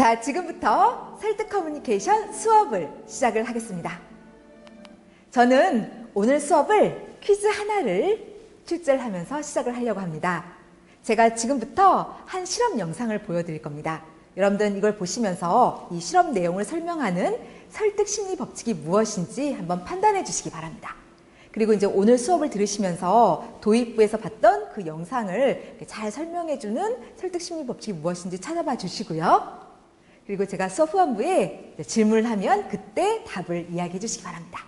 자, 지금부터 설득 커뮤니케이션 수업을 시작을 하겠습니다. 저는 오늘 수업을 퀴즈 하나를 출제를 하면서 시작을 하려고 합니다. 제가 지금부터 한 실험 영상을 보여드릴 겁니다. 여러분들은 이걸 보시면서 이 실험 내용을 설명하는 설득 심리 법칙이 무엇인지 한번 판단해 주시기 바랍니다. 그리고 이제 오늘 수업을 들으시면서 도입부에서 봤던 그 영상을 잘 설명해 주는 설득 심리 법칙이 무엇인지 찾아봐 주시고요. 그리고 제가 수업 후반부에 질문을 하면 그때 답을 이야기해 주시기 바랍니다.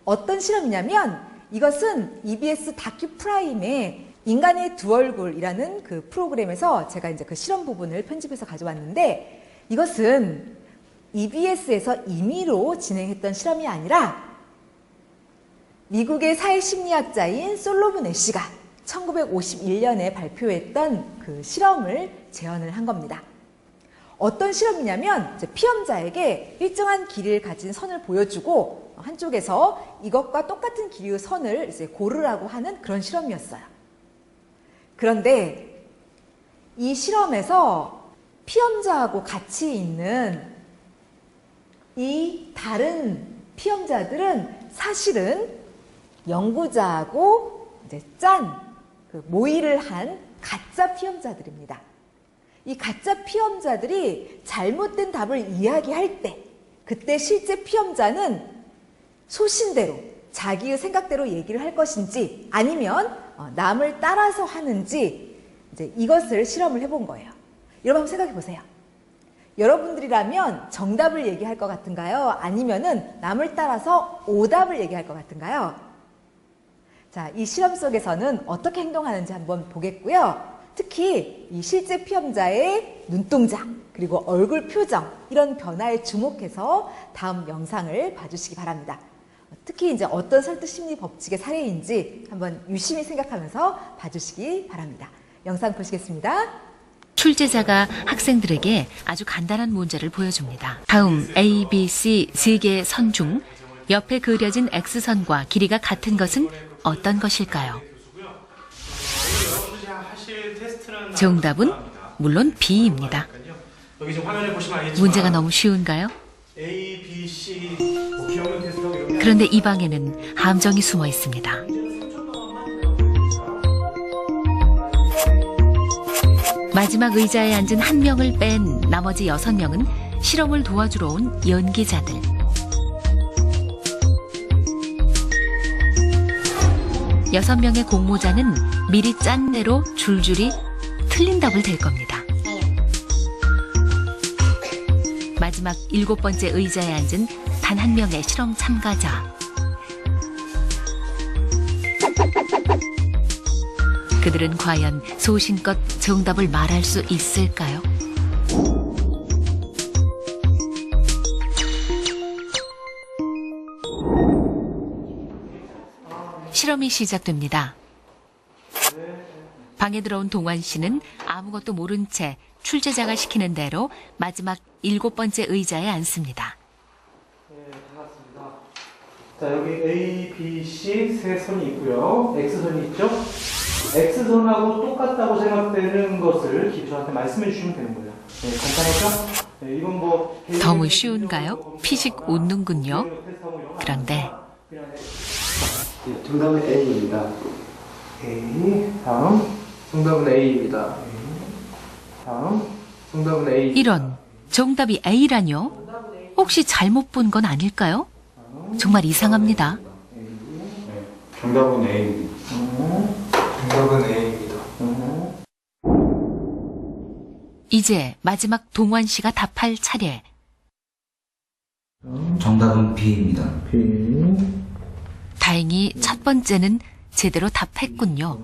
어떤 실험이냐면 이것은 EBS 다큐 프라임의 인간의 두 얼굴이라는 그 프로그램에서 제가 이제 그 실험 부분을 편집해서 가져왔는데, 이것은 EBS에서 임의로 진행했던 실험이 아니라 미국의 사회심리학자인 솔로몬 애쉬가 1951년에 발표했던 그 실험을 재현을 한 겁니다. 어떤 실험이냐면 피험자에게 일정한 길이를 가진 선을 보여주고 한쪽에서 이것과 똑같은 길이의 선을 이제 고르라고 하는 그런 실험이었어요. 그런데 이 실험에서 피험자하고 같이 있는 이 다른 피험자들은 사실은 연구자하고 이제 그 모의를 한 가짜 피험자들입니다. 이 가짜 피험자들이 잘못된 답을 이야기할 때, 그때 실제 피험자는 소신대로 자기의 생각대로 얘기를 할 것인지 아니면 남을 따라서 하는지, 이제 이것을 실험을 해본 거예요. 여러분 한번 생각해 보세요. 여러분들이라면 정답을 얘기할 것 같은가요? 아니면은 남을 따라서 오답을 얘기할 것 같은가요? 자, 이 실험 속에서는 어떻게 행동하는지 한번 보겠고요. 특히 이 실제 피험자의 눈동자 그리고 얼굴 표정, 이런 변화에 주목해서 다음 영상을 봐주시기 바랍니다. 특히 이제 어떤 설득 심리 법칙의 사례인지 한번 유심히 생각하면서 봐주시기 바랍니다. 영상 보시겠습니다. 출제자가 학생들에게 아주 간단한 문제를 보여줍니다. 다음 A, B, C 세 개의 선 중 옆에 그려진 X선과 길이가 같은 것은 어떤 것일까요? 정답은 물론 B입니다. 문제가 너무 쉬운가요? 그런데 이 방에는 함정이 숨어 있습니다. 마지막 의자에 앉은 한 명을 뺀 나머지 6명은 실험을 도와주러 온 연기자들. 여섯 명의 공모자는 미리 짠 대로 줄줄이 틀린 답을 댈 겁니다. 마지막 7번째 의자에 앉은 단 한 명의 실험 참가자. 그들은 과연 소신껏 정답을 말할 수 있을까요? 실험이 시작됩니다. 방에 들어온 동환 씨는 아무것도 모른 채 출제자가 시키는 대로 마지막 7번째 의자에 앉습니다. 네, 반갑습니다. 자, 여기 A, B, C 세 선이 있고요. X선이 있죠? X선하고 똑같다고 생각되는 것을 저한테 말씀해 주시면 되는 거예요. 네, 간단하죠? 네, 이건 뭐 너무 쉬운가요? 피식 웃는군요. 그런데 네, 정답은 A입니다. A, 다음. 정답은 A입니다. 다음. 정답은 A. 이런, 정답이 A라뇨? 혹시 잘못 본 건 아닐까요? 정말 이상합니다. 정답은 A입니다. 정답은 A입니다. 이제 마지막 동환 씨가 답할 차례. 정답은 B입니다. 다행히 첫 번째는 제대로 답했군요.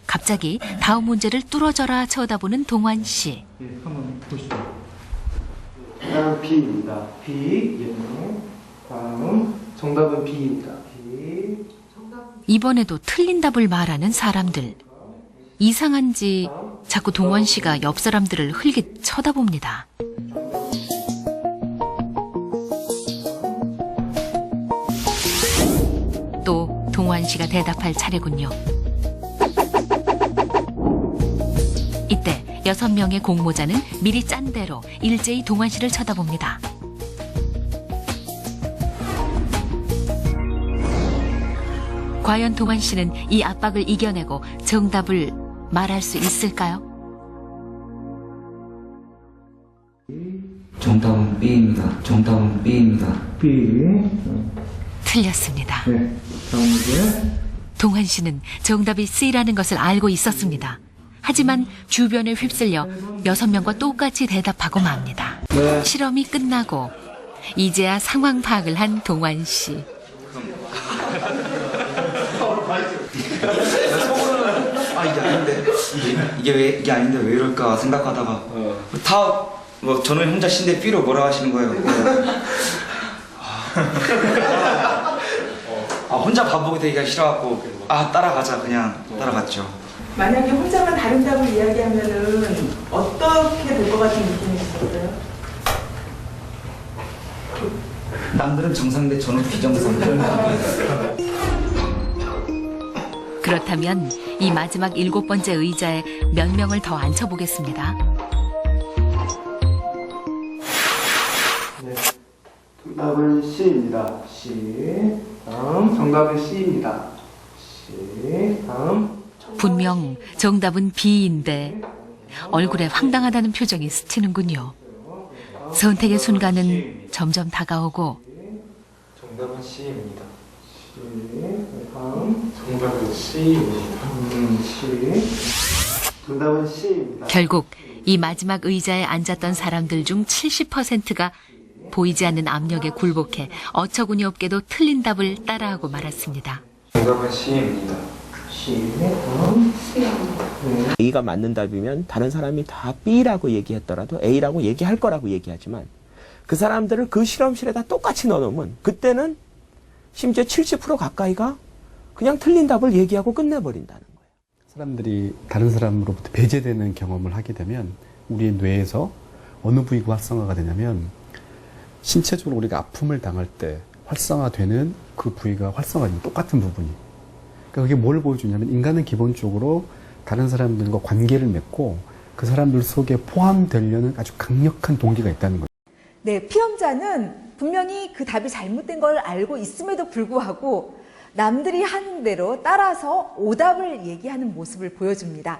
갑자기 다음 문제를 뚫어져라 쳐다보는 동환 씨. 네, 한번 보시죠. 정답은 B입니다. B. 예. 다음. 정답은 B입니다. B. 이번에도 틀린 답을 말하는 사람들. 이상한지 자꾸 동환 씨가 옆 사람들을 흘깃 쳐다봅니다. 또 동환 씨가 대답할 차례군요. 이때 6명의 공모자는 미리 짠 대로 일제히 동환 씨를 쳐다봅니다. 과연 동환 씨는 이 압박을 이겨내고 정답을 말할 수 있을까요? 정답은 B입니다. 정답은 B입니다. B. 틀렸습니다. 네. 다음 문제. 동환 씨는 정답이 C라는 것을 알고 있었습니다. 하지만 주변에 휩쓸려 6명과 똑같이 대답하고 맙니다. 네. 실험이 끝나고 이제야 상황 파악을 한 동환 씨. 이게 아닌데 이게 아닌데 왜 이럴까 생각하다가 저는 혼자 신데 B로 뭐라 하시는 거예요. 혼자 바보게 되기가 싫어갖고 따라가자 그냥 따라갔죠. 만약에 혼자만 다른 답을 이야기하면은 어떻게 될 것 같은 느낌이 있었어요? 남들은 정상인데 저는 비정상. 그렇다면 이 마지막 7번째 의자에 몇 명을 더 앉혀보겠습니다. 네. 정답은 C입니다. C. 다음. 정답은 C입니다. C. 다음. 분명 정답은 B인데 얼굴에 황당하다는 표정이 스치는군요. 선택의 순간은 점점 다가오고 정답은 C입니다. C. 다음. 정답은 C입니다. C. 정답은 C입니다. 결국 이 마지막 의자에 앉았던 사람들 중 70%가 보이지 않는 압력에 굴복해 어처구니 없게도 틀린 답을 따라하고 말았습니다. 정답은 C입니다. C. 다음. A가 맞는 답이면 다른 사람이 다 B라고 얘기했더라도 A라고 얘기할 거라고 얘기하지만 그 사람들을 그 실험실에다 똑같이 넣어놓으면 그때는 심지어 70% 가까이가 그냥 틀린 답을 얘기하고 끝내버린다는 거예요. 사람들이 다른 사람으로부터 배제되는 경험을 하게 되면 우리의 뇌에서 어느 부위가 활성화가 되냐면 신체적으로 우리가 아픔을 당할 때 활성화되는 그 부위가 활성화되는 똑같은 부분이. 그러니까 그게 뭘 보여주냐면 인간은 기본적으로 다른 사람들과 관계를 맺고 그 사람들 속에 포함되려는 아주 강력한 동기가 있다는 거예요. 네, 피험자는 분명히 그 답이 잘못된 걸 알고 있음에도 불구하고 남들이 하는 대로 따라서 오답을 얘기하는 모습을 보여줍니다.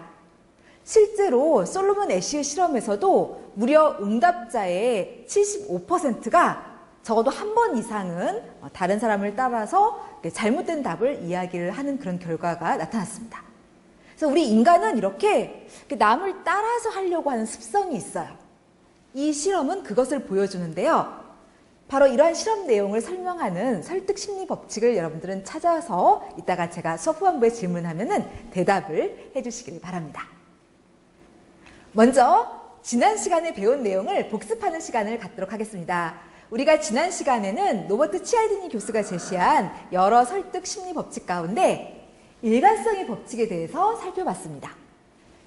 실제로 솔로몬 애쉬의 실험에서도 무려 응답자의 75%가 적어도 한 번 이상은 다른 사람을 따라서 잘못된 답을 이야기를 하는 그런 결과가 나타났습니다. 그래서 우리 인간은 이렇게 남을 따라서 하려고 하는 습성이 있어요. 이 실험은 그것을 보여주는데요. 바로 이러한 실험 내용을 설명하는 설득 심리 법칙을 여러분들은 찾아서 이따가 제가 수업 후반부에 질문하면은 대답을 해주시길 바랍니다. 먼저 지난 시간에 배운 내용을 복습하는 시간을 갖도록 하겠습니다. 우리가 지난 시간에는 노버트 치알디니 교수가 제시한 여러 설득 심리 법칙 가운데 일관성의 법칙에 대해서 살펴봤습니다.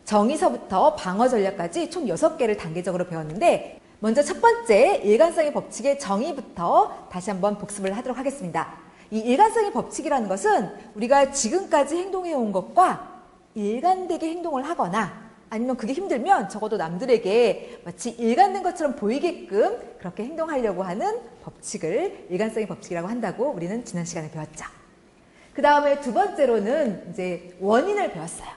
정의서부터 방어 전략까지 총 6개를 단계적으로 배웠는데 먼저 첫 번째 일관성의 법칙의 정의부터 다시 한번 복습을 하도록 하겠습니다. 이 일관성의 법칙이라는 것은 우리가 지금까지 행동해온 것과 일관되게 행동을 하거나 아니면 그게 힘들면 적어도 남들에게 마치 일관된 것처럼 보이게끔 그렇게 행동하려고 하는 법칙을 일관성의 법칙이라고 한다고 우리는 지난 시간에 배웠죠. 그 다음에 두 번째로는 이제 원인을 배웠어요.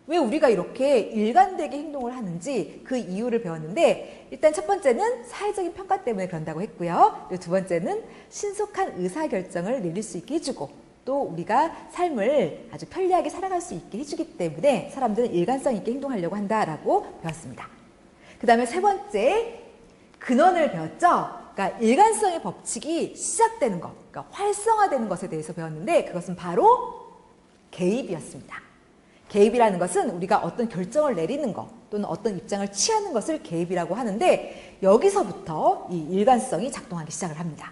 왜 우리가 이렇게 일관되게 행동을 하는지 그 이유를 배웠는데 일단 첫 번째는 사회적인 평가 때문에 그런다고 했고요. 그리고 두 번째는 신속한 의사결정을 내릴 수 있게 해주고 또 우리가 삶을 아주 편리하게 살아갈 수 있게 해주기 때문에 사람들은 일관성 있게 행동하려고 한다라고 배웠습니다. 그 다음에 세 번째 근원을 배웠죠. 그러니까 일관성의 법칙이 시작되는 것, 그러니까 활성화되는 것에 대해서 배웠는데 그것은 바로 개입이었습니다. 개입이라는 것은 우리가 어떤 결정을 내리는 것 또는 어떤 입장을 취하는 것을 개입이라고 하는데 여기서부터 이 일관성이 작동하기 시작을 합니다.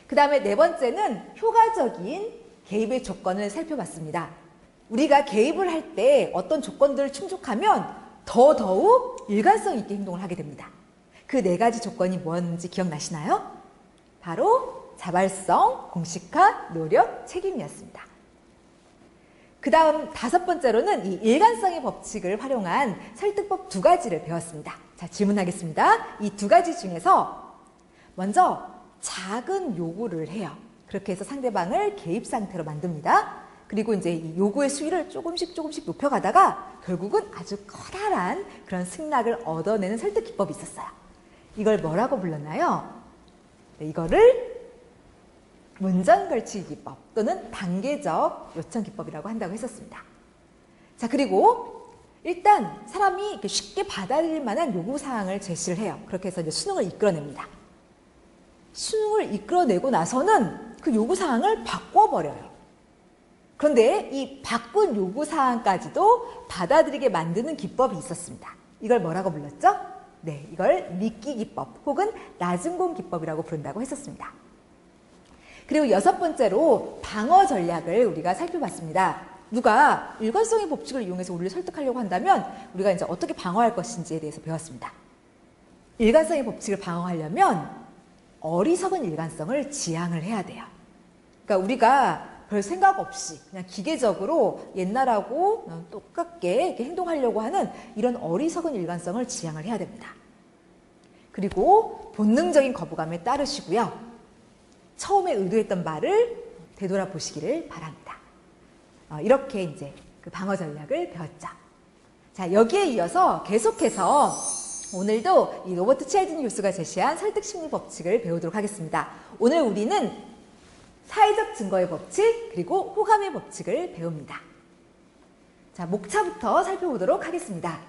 그 다음에 네 번째는 효과적인 개입의 조건을 살펴봤습니다. 우리가 개입을 할 때 어떤 조건들을 충족하면 더더욱 일관성 있게 행동을 하게 됩니다. 그 네 가지 조건이 뭐였는지 기억나시나요? 바로 자발성, 공식화, 노력, 책임이었습니다. 그 다음 5번째로는 이 일관성의 법칙을 활용한 설득법 2가지를 배웠습니다. 자, 질문하겠습니다. 이 2가지 중에서 먼저 작은 요구를 해요. 그렇게 해서 상대방을 개입 상태로 만듭니다. 그리고 이제 이 요구의 수위를 조금씩 높여가다가 결국은 아주 커다란 그런 승낙을 얻어내는 설득 기법이 있었어요. 이걸 뭐라고 불렀나요? 네, 이거를 문전걸치기 기법 또는 단계적 요청 기법이라고 한다고 했었습니다. 자, 그리고 일단 사람이 이렇게 쉽게 받아들일 만한 요구사항을 제시를 해요. 그렇게 해서 이제 수능을 이끌어냅니다. 수능을 이끌어내고 나서는 그 요구사항을 바꿔버려요. 그런데 이 바꾼 요구사항까지도 받아들이게 만드는 기법이 있었습니다. 이걸 뭐라고 불렀죠? 네, 이걸 미끼 기법 혹은 낮은 공 기법이라고 부른다고 했었습니다. 그리고 6번째로 방어 전략을 우리가 살펴봤습니다. 누가 일관성의 법칙을 이용해서 우리를 설득하려고 한다면 우리가 이제 어떻게 방어할 것인지에 대해서 배웠습니다. 일관성의 법칙을 방어하려면 어리석은 일관성을 지향을 해야 돼요. 그러니까 우리가 별 생각 없이 그냥 기계적으로 옛날하고 똑같게 이렇게 행동하려고 하는 이런 어리석은 일관성을 지향을 해야 됩니다. 그리고 본능적인 거부감에 따르시고요. 처음에 의도했던 말을 되돌아보시기를 바랍니다. 이렇게 이제 그 방어 전략을 배웠죠. 자, 여기에 이어서 계속해서 오늘도 이 로버트 치알디니 교수가 제시한 설득 심리 법칙을 배우도록 하겠습니다. 오늘 우리는 사회적 증거의 법칙 그리고 호감의 법칙을 배웁니다. 자, 목차부터 살펴보도록 하겠습니다.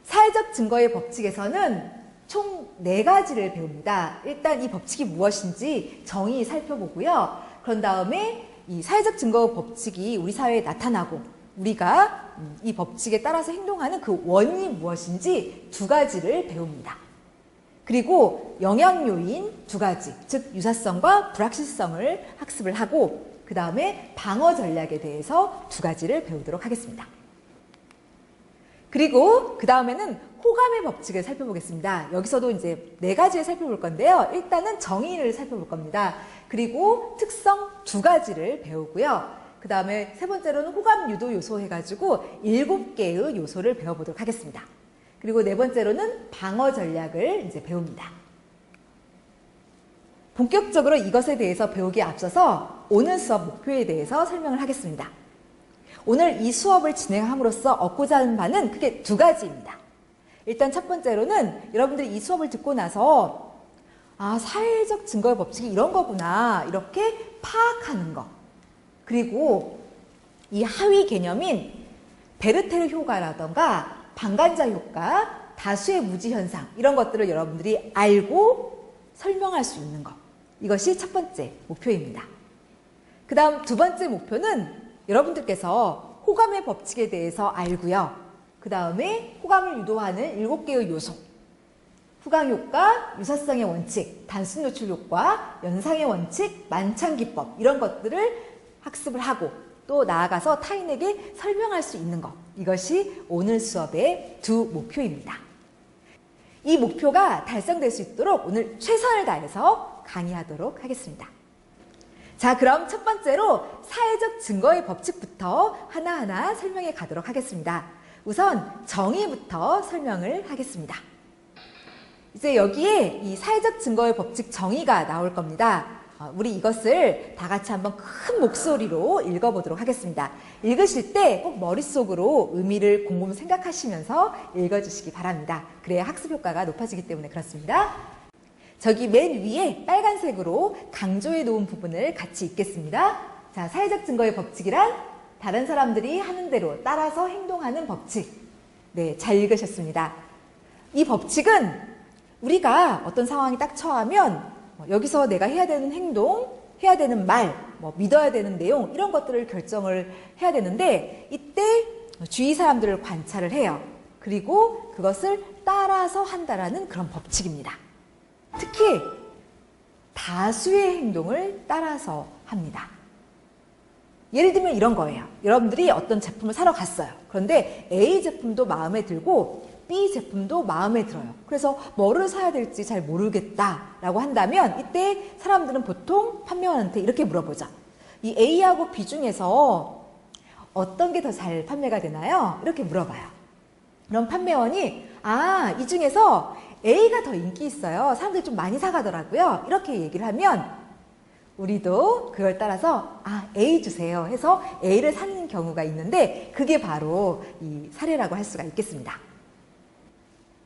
사회적 증거의 법칙에서는 총 4가지를 배웁니다. 일단 이 법칙이 무엇인지 정의 살펴보고요. 그런 다음에 이 사회적 증거 법칙이 우리 사회에 나타나고 우리가 이 법칙에 따라서 행동하는 그 원인이 무엇인지 2가지를 배웁니다. 그리고 영향 요인 2가지, 즉 유사성과 불확실성을 학습을 하고 그 다음에 방어 전략에 대해서 2가지를 배우도록 하겠습니다. 그리고 그 다음에는 호감의 법칙을 살펴보겠습니다. 여기서도 이제 4가지를 살펴볼 건데요. 일단은 정의를 살펴볼 겁니다. 그리고 특성 2가지를 배우고요. 그 다음에 3번째로는 호감 유도 요소 해가지고 7개의 요소를 배워보도록 하겠습니다. 그리고 4번째로는 방어 전략을 이제 배웁니다. 본격적으로 이것에 대해서 배우기에 앞서서 오늘 수업 목표에 대해서 설명을 하겠습니다. 오늘 이 수업을 진행함으로써 얻고자 하는 바는 크게 2가지입니다. 일단 첫 번째로는 여러분들이 이 수업을 듣고 나서 사회적 증거의 법칙이 이런 거구나 이렇게 파악하는 거. 그리고 이 하위 개념인 베르테르 효과라던가 방관자 효과, 다수의 무지 현상 이런 것들을 여러분들이 알고 설명할 수 있는 것. 이것이 첫 번째 목표입니다. 그 다음 2번째 목표는 여러분들께서 호감의 법칙에 대해서 알고요. 그 다음에 호감을 유도하는 7개의 요소, 후광 효과, 유사성의 원칙, 단순 노출 효과, 연상의 원칙, 만찬 기법 이런 것들을 학습을 하고 또 나아가서 타인에게 설명할 수 있는 것. 이것이 오늘 수업의 2 목표입니다. 이 목표가 달성될 수 있도록 오늘 최선을 다해서 강의하도록 하겠습니다. 자, 그럼 첫 번째로 사회적 증거의 법칙부터 하나하나 설명해 가도록 하겠습니다. 우선 정의부터 설명을 하겠습니다. 이제 여기에 이 사회적 증거의 법칙 정의가 나올 겁니다. 우리 이것을 다 같이 한번 큰 목소리로 읽어보도록 하겠습니다. 읽으실 때 꼭 머릿속으로 의미를 곰곰 생각하시면서 읽어주시기 바랍니다. 그래야 학습 효과가 높아지기 때문에 그렇습니다. 저기 맨 위에 빨간색으로 강조해 놓은 부분을 같이 읽겠습니다. 자, 사회적 증거의 법칙이란 다른 사람들이 하는 대로 따라서 행동하는 법칙. 네, 잘 읽으셨습니다. 이 법칙은 우리가 어떤 상황이 딱 처하면 여기서 내가 해야 되는 행동, 해야 되는 말, 믿어야 되는 내용 이런 것들을 결정을 해야 되는데 이때 주위 사람들을 관찰을 해요. 그리고 그것을 따라서 한다라는 그런 법칙입니다. 특히 다수의 행동을 따라서 합니다. 예를 들면 이런 거예요. 여러분들이 어떤 제품을 사러 갔어요. 그런데 A 제품도 마음에 들고 B 제품도 마음에 들어요. 그래서 뭐를 사야 될지 잘 모르겠다라고 한다면 이때 사람들은 보통 판매원한테 이렇게 물어보죠. 이 A하고 B 중에서 어떤 게 더 잘 판매가 되나요? 이렇게 물어봐요. 그럼 판매원이 이 중에서 A가 더 인기 있어요. 사람들이 좀 많이 사가더라고요. 이렇게 얘기를 하면 우리도 그걸 따라서 A 주세요 해서 A를 사는 경우가 있는데 그게 바로 이 사례라고 할 수가 있겠습니다.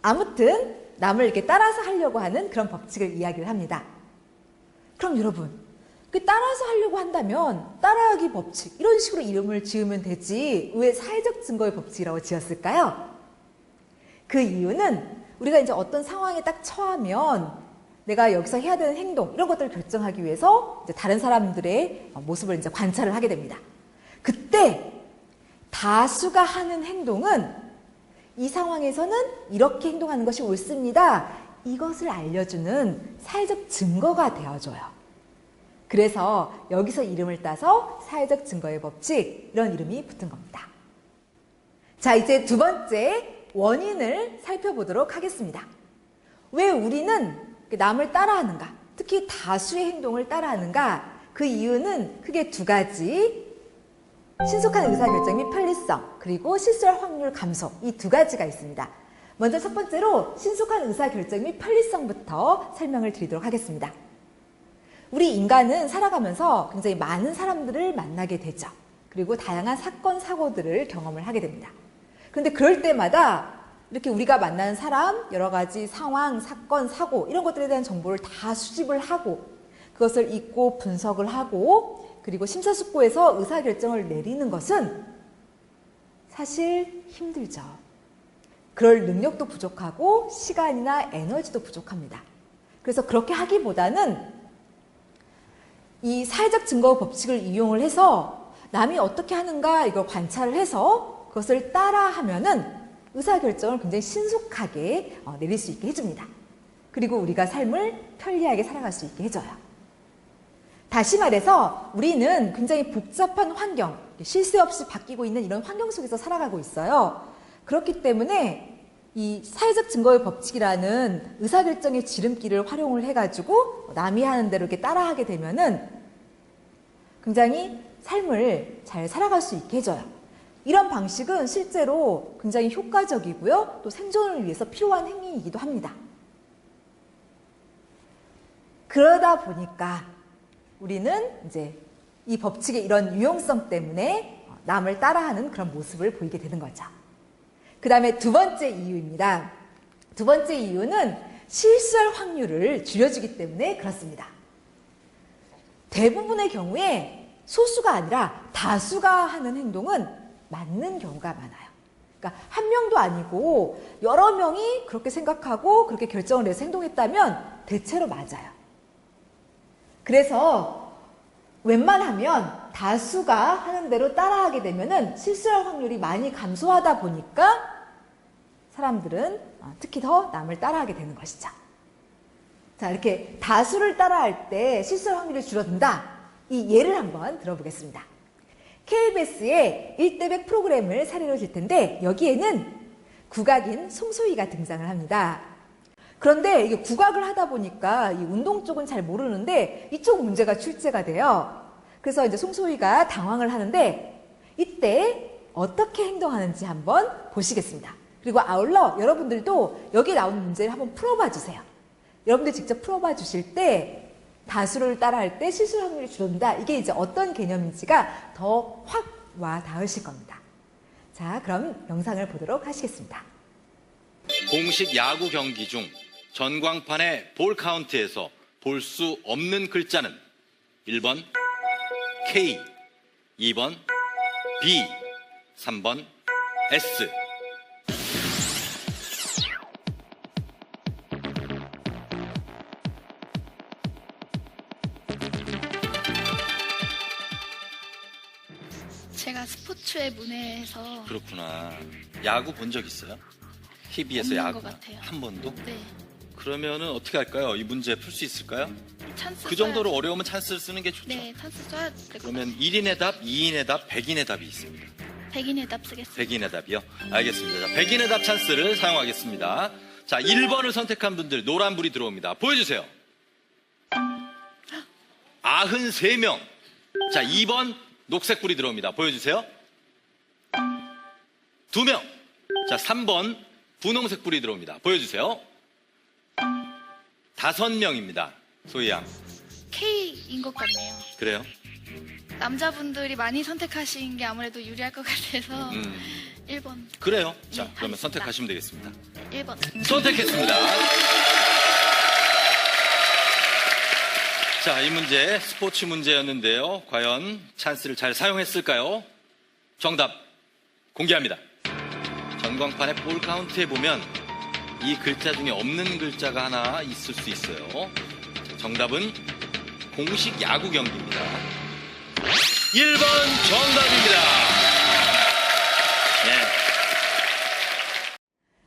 아무튼 남을 이렇게 따라서 하려고 하는 그런 법칙을 이야기를 합니다. 그럼 여러분, 그 따라서 하려고 한다면 따라하기 법칙 이런 식으로 이름을 지으면 되지 왜 사회적 증거의 법칙이라고 지었을까요? 그 이유는 우리가 이제 어떤 상황에 딱 처하면 내가 여기서 해야 되는 행동 이런 것들을 결정하기 위해서 이제 다른 사람들의 모습을 이제 관찰을 하게 됩니다. 그때 다수가 하는 행동은 이 상황에서는 이렇게 행동하는 것이 옳습니다. 이것을 알려주는 사회적 증거가 되어줘요. 그래서 여기서 이름을 따서 사회적 증거의 법칙 이런 이름이 붙은 겁니다. 자, 이제 두 번째 원인을 살펴보도록 하겠습니다. 왜 우리는 남을 따라하는가? 특히 다수의 행동을 따라하는가? 그 이유는 크게 두 가지. 신속한 의사결정 및 편리성, 그리고 실수할 확률 감소. 이 두 가지가 있습니다. 먼저 첫 번째로 신속한 의사결정 및 편리성부터 설명을 드리도록 하겠습니다. 우리 인간은 살아가면서 굉장히 많은 사람들을 만나게 되죠. 그리고 다양한 사건, 사고들을 경험을 하게 됩니다. 그런데 그럴 때마다 이렇게 우리가 만나는 사람, 여러 가지 상황, 사건, 사고 이런 것들에 대한 정보를 다 수집을 하고 그것을 읽고 분석을 하고 그리고 심사숙고해서 의사결정을 내리는 것은 사실 힘들죠. 그럴 능력도 부족하고 시간이나 에너지도 부족합니다. 그래서 그렇게 하기보다는 이 사회적 증거 법칙을 이용을 해서 남이 어떻게 하는가 이걸 관찰을 해서 그것을 따라하면은 의사결정을 굉장히 신속하게 내릴 수 있게 해줍니다. 그리고 우리가 삶을 편리하게 살아갈 수 있게 해줘요. 다시 말해서 우리는 굉장히 복잡한 환경, 쉴 새 없이 바뀌고 있는 이런 환경 속에서 살아가고 있어요. 그렇기 때문에 이 사회적 증거의 법칙이라는 의사결정의 지름길을 활용을 해가지고 남이 하는 대로 이렇게 따라하게 되면은 굉장히 삶을 잘 살아갈 수 있게 해줘요. 이런 방식은 실제로 굉장히 효과적이고요. 또 생존을 위해서 필요한 행위이기도 합니다. 그러다 보니까 우리는 이제 이 법칙의 이런 유용성 때문에 남을 따라하는 그런 모습을 보이게 되는 거죠. 그 다음에 두 번째 이유입니다. 두 번째 이유는 실수할 확률을 줄여주기 때문에 그렇습니다. 대부분의 경우에 소수가 아니라 다수가 하는 행동은 맞는 경우가 많아요. 그러니까 한 명도 아니고 여러 명이 그렇게 생각하고 그렇게 결정을 해서 행동했다면 대체로 맞아요. 그래서 웬만하면 다수가 하는 대로 따라하게 되면은 실수할 확률이 많이 감소하다 보니까 사람들은 특히 더 남을 따라하게 되는 것이죠. 자, 이렇게 다수를 따라할 때 실수할 확률이 줄어든다. 이 예를 한번 들어보겠습니다. KBS의 1대100 프로그램을 사례로 들 텐데 여기에는 국악인 송소희가 등장을 합니다. 그런데 이게 국악을 하다 보니까 이 운동 쪽은 잘 모르는데 이쪽 문제가 출제가 돼요. 그래서 이제 송소희가 당황을 하는데 이때 어떻게 행동하는지 한번 보시겠습니다. 그리고 아울러 여러분들도 여기 나오는 문제를 한번 풀어봐 주세요. 여러분들 직접 풀어봐 주실 때 다수를 따라할 때 실수 확률이 줄어든다. 이게 이제 어떤 개념인지가 더 확 와 닿으실 겁니다. 자, 그럼 영상을 보도록 하시겠습니다. 공식 야구 경기 중 전광판의 볼 카운트에서 볼 수 없는 글자는 1번 K, 2번 B, 3번 S. 제가 스포츠의 문외에서 그렇구나. 야구 본 적 있어요? KBS 없는 야구 것 같아요. 한 번도? 네, 그러면은 어떻게 할까요? 이 문제 풀 수 있을까요? 찬스 그 정도로 써야- 어려우면 찬스를 쓰는 게 좋죠. 네, 찬스 써야 될 것 같아요. 그러면 1인의 답, 2인의 답, 100인의 답이 있습니다. 100인의 답 쓰겠습니다. 100인의 답이요? 알겠습니다. 자, 100인의 답 찬스를 사용하겠습니다. 자, 1번을 선택한 분들 노란불이 들어옵니다. 보여주세요. 93명. 자, 2번 녹색불이 들어옵니다. 보여주세요. 2명. 자, 3번 분홍색 불이 들어옵니다. 보여주세요. 5명입니다. 소희 양. K인 것 같네요. 그래요? 남자분들이 많이 선택하신 게 아무래도 유리할 것 같아서 1번. 그래요. 자, 네, 그러면 하겠습니다. 선택하시면 되겠습니다. 1번. 선택했습니다. 자, 이 문제 스포츠 문제였는데요. 과연 찬스를 잘 사용했을까요? 정답 공개합니다. 전광판의 볼 카운트에 보면 이 글자 중에 없는 글자가 하나 있을 수 있어요. 자, 정답은 공식 야구 경기입니다. 1번 정답입니다.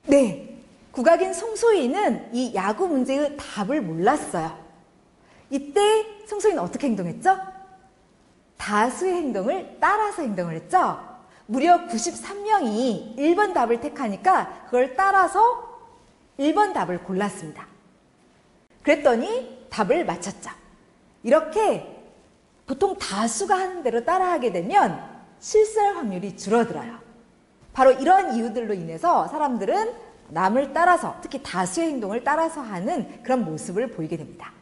네. 네, 국악인 송소희는 이 야구 문제의 답을 몰랐어요. 이때 송소희는 어떻게 행동했죠? 다수의 행동을 따라서 행동을 했죠. 무려 93명이 1번 답을 택하니까 그걸 따라서 1번 답을 골랐습니다. 그랬더니 답을 맞췄죠. 이렇게 보통 다수가 하는 대로 따라하게 되면 실수할 확률이 줄어들어요. 바로 이런 이유들로 인해서 사람들은 남을 따라서, 특히 다수의 행동을 따라서 하는 그런 모습을 보이게 됩니다.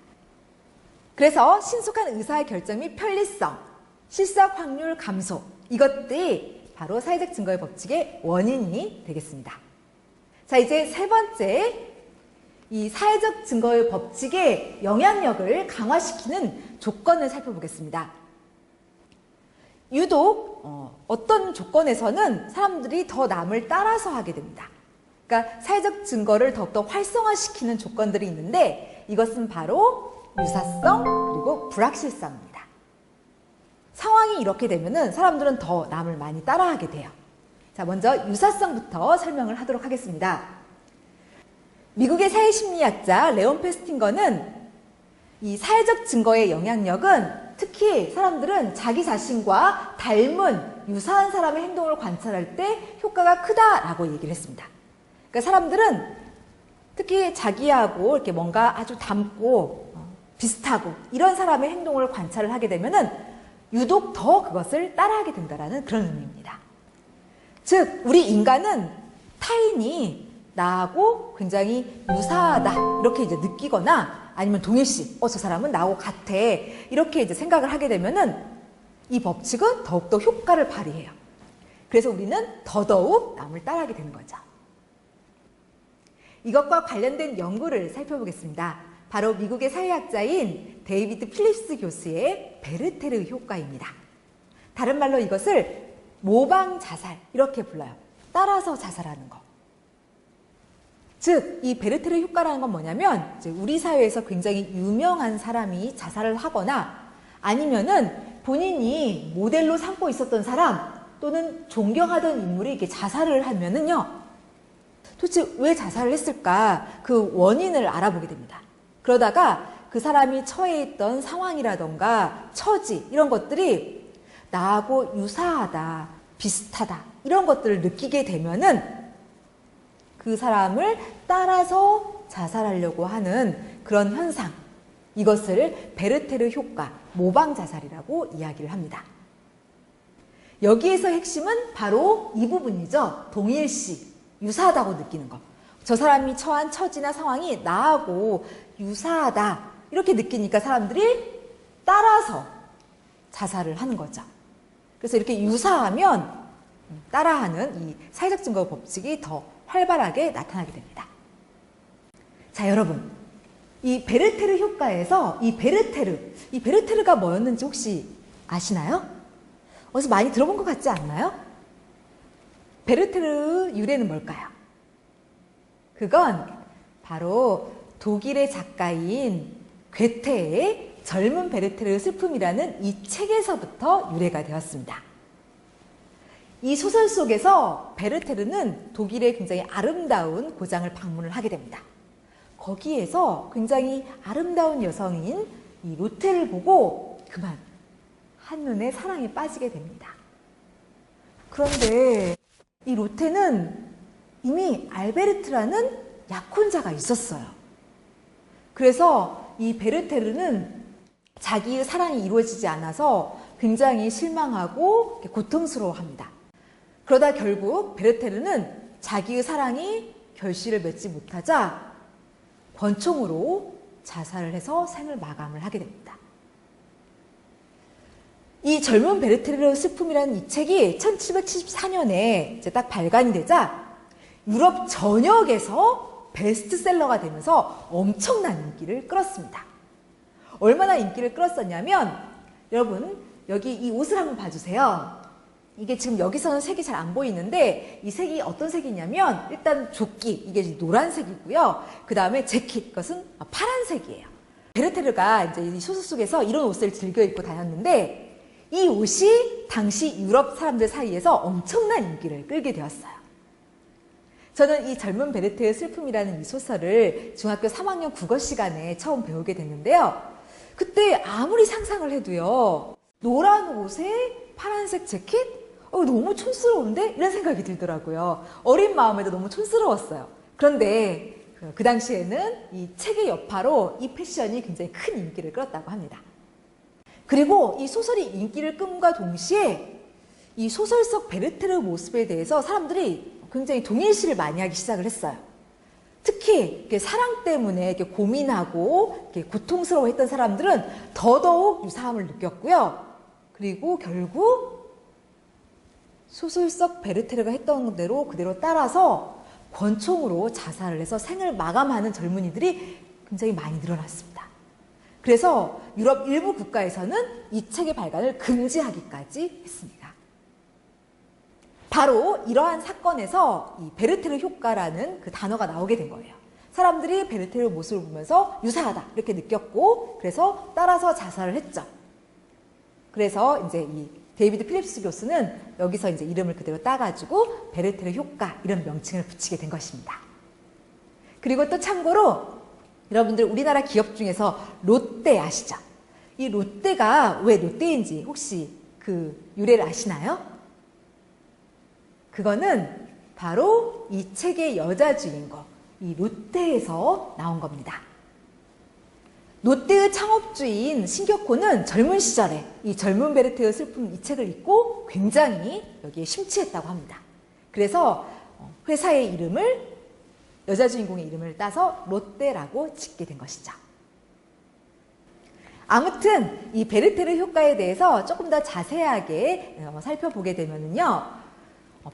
그래서 신속한 의사결정 및 편리성, 실수할 확률 감소, 이것들이 바로 사회적 증거의 법칙의 원인이 되겠습니다. 자, 이제 세 번째, 이 사회적 증거의 법칙의 영향력을 강화시키는 조건을 살펴보겠습니다. 유독 어떤 조건에서는 사람들이 더 남을 따라서 하게 됩니다. 그러니까 사회적 증거를 더욱더 활성화시키는 조건들이 있는데 이것은 바로 유사성 그리고 불확실성입니다. 상황이 이렇게 되면은 사람들은 더 남을 많이 따라하게 돼요. 자, 먼저 유사성부터 설명을 하도록 하겠습니다. 미국의 사회심리학자 레온 페스팅거는 이 사회적 증거의 영향력은 특히 사람들은 자기 자신과 닮은 유사한 사람의 행동을 관찰할 때 효과가 크다라고 얘기를 했습니다. 그러니까 사람들은 특히 자기하고 이렇게 뭔가 아주 닮고 비슷하고 이런 사람의 행동을 관찰을 하게 되면은 유독 더 그것을 따라하게 된다라는 그런 의미입니다. 즉, 우리 인간은 타인이 나하고 굉장히 유사하다 이렇게 이제 느끼거나 아니면 동일시, 저 사람은 나하고 같아 이렇게 이제 생각을 하게 되면은 이 법칙은 더욱더 효과를 발휘해요. 그래서 우리는 더더욱 남을 따라하게 되는 거죠. 이것과 관련된 연구를 살펴보겠습니다. 바로 미국의 사회학자인 데이비드 필립스 교수의 베르테르 효과입니다. 다른 말로 이것을 모방 자살 이렇게 불러요. 따라서 자살하는 거. 즉, 이 베르테르 효과라는 건 뭐냐면 이제 우리 사회에서 굉장히 유명한 사람이 자살을 하거나 아니면은 본인이 모델로 삼고 있었던 사람 또는 존경하던 인물이 이렇게 자살을 하면은요, 도대체 왜 자살을 했을까? 그 원인을 알아보게 됩니다. 그러다가 그 사람이 처해 있던 상황이라던가 처지 이런 것들이 나하고 유사하다, 비슷하다 이런 것들을 느끼게 되면은 그 사람을 따라서 자살하려고 하는 그런 현상, 이것을 베르테르 효과, 모방 자살이라고 이야기를 합니다. 여기에서 핵심은 바로 이 부분이죠. 동일시, 유사하다고 느끼는 것. 저 사람이 처한 처지나 상황이 나하고 유사하다 이렇게 느끼니까 사람들이 따라서 자살을 하는 거죠. 그래서 이렇게 유사하면 따라하는 이 사회적 증거 법칙이 더 활발하게 나타나게 됩니다. 자, 여러분, 이 베르테르 효과에서 이 베르테르가 뭐였는지 혹시 아시나요? 어디서 많이 들어본 것 같지 않나요? 베르테르 유래는 뭘까요? 그건 바로 독일의 작가인 괴테의 젊은 베르테르의 슬픔이라는 이 책에서부터 유래가 되었습니다. 이 소설 속에서 베르테르는 독일의 굉장히 아름다운 고장을 방문을 하게 됩니다. 거기에서 굉장히 아름다운 여성인 이 로테를 보고 그만 한눈에 사랑에 빠지게 됩니다. 그런데 이 로테는 이미 알베르트라는 약혼자가 있었어요. 그래서 이 베르테르는 자기의 사랑이 이루어지지 않아서 굉장히 실망하고 고통스러워합니다. 그러다 결국 베르테르는 자기의 사랑이 결실을 맺지 못하자 권총으로 자살을 해서 생을 마감을 하게 됩니다. 이 젊은 베르테르의 슬픔이라는 이 책이 1774년에 이제 딱 발간이 되자 유럽 전역에서 베스트셀러가 되면서 엄청난 인기를 끌었습니다. 얼마나 인기를 끌었었냐면 여러분 여기 이 옷을 한번 봐주세요. 이게 지금 여기서는 색이 잘 안 보이는데 이 색이 어떤 색이냐면 일단 조끼 이게 노란색이고요. 그 다음에 재킷 이것은 파란색이에요. 베르테르가 이제 이 소설 속에서 이런 옷을 즐겨 입고 다녔는데 이 옷이 당시 유럽 사람들 사이에서 엄청난 인기를 끌게 되었어요. 저는 이 젊은 베르테르의 슬픔이라는 이 소설을 중학교 3학년 국어 시간에 처음 배우게 됐는데요. 그때 아무리 상상을 해도요. 노란 옷에 파란색 재킷? 너무 촌스러운데? 이런 생각이 들더라고요. 어린 마음에도 너무 촌스러웠어요. 그런데 그 당시에는 이 책의 여파로 이 패션이 굉장히 큰 인기를 끌었다고 합니다. 그리고 이 소설이 인기를 끈과 동시에 이 소설 속 베르테르 모습에 대해서 사람들이 굉장히 동일시를 많이 하기 시작을 했어요. 특히 이렇게 사랑 때문에 이렇게 고민하고 이렇게 고통스러워했던 사람들은 더더욱 유사함을 느꼈고요. 그리고 결국 소설 속 베르테르가 했던 대로 그대로 따라서 권총으로 자살을 해서 생을 마감하는 젊은이들이 굉장히 많이 늘어났습니다. 그래서 유럽 일부 국가에서는 이 책의 발간을 금지하기까지 했습니다. 바로 이러한 사건에서 이 베르테르 효과라는 그 단어가 나오게 된 거예요. 사람들이 베르테르 모습을 보면서 유사하다 이렇게 느꼈고 그래서 따라서 자살을 했죠. 그래서 이제 이 데이비드 필립스 교수는 여기서 이제 이름을 그대로 따가지고 베르테르 효과 이런 명칭을 붙이게 된 것입니다. 그리고 또 참고로 여러분들 우리나라 기업 중에서 롯데 아시죠? 이 롯데가 왜 롯데인지 혹시 그 유래를 아시나요? 그거는 바로 이 책의 여자 주인공, 이 롯데에서 나온 겁니다. 롯데의 창업주인 신격호는 젊은 시절에 이 젊은 베르테르의 슬픔 이 책을 읽고 굉장히 여기에 심취했다고 합니다. 그래서 회사의 이름을 여자 주인공의 이름을 따서 롯데라고 짓게 된 것이죠. 아무튼 이 베르테르 효과에 대해서 조금 더 자세하게 살펴보게 되면요.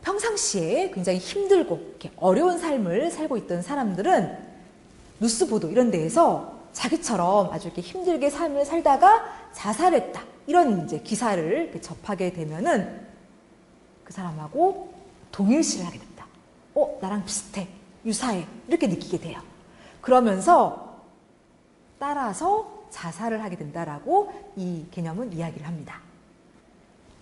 평상시에 굉장히 힘들고 이렇게 어려운 삶을 살고 있던 사람들은 뉴스 보도 이런 데에서 자기처럼 아주 이렇게 힘들게 삶을 살다가 자살했다. 이런 이제 기사를 이렇게 접하게 되면은 그 사람하고 동일시를 하게 됩니다. 나랑 비슷해. 유사해. 이렇게 느끼게 돼요. 그러면서 따라서 자살을 하게 된다라고 이 개념은 이야기를 합니다.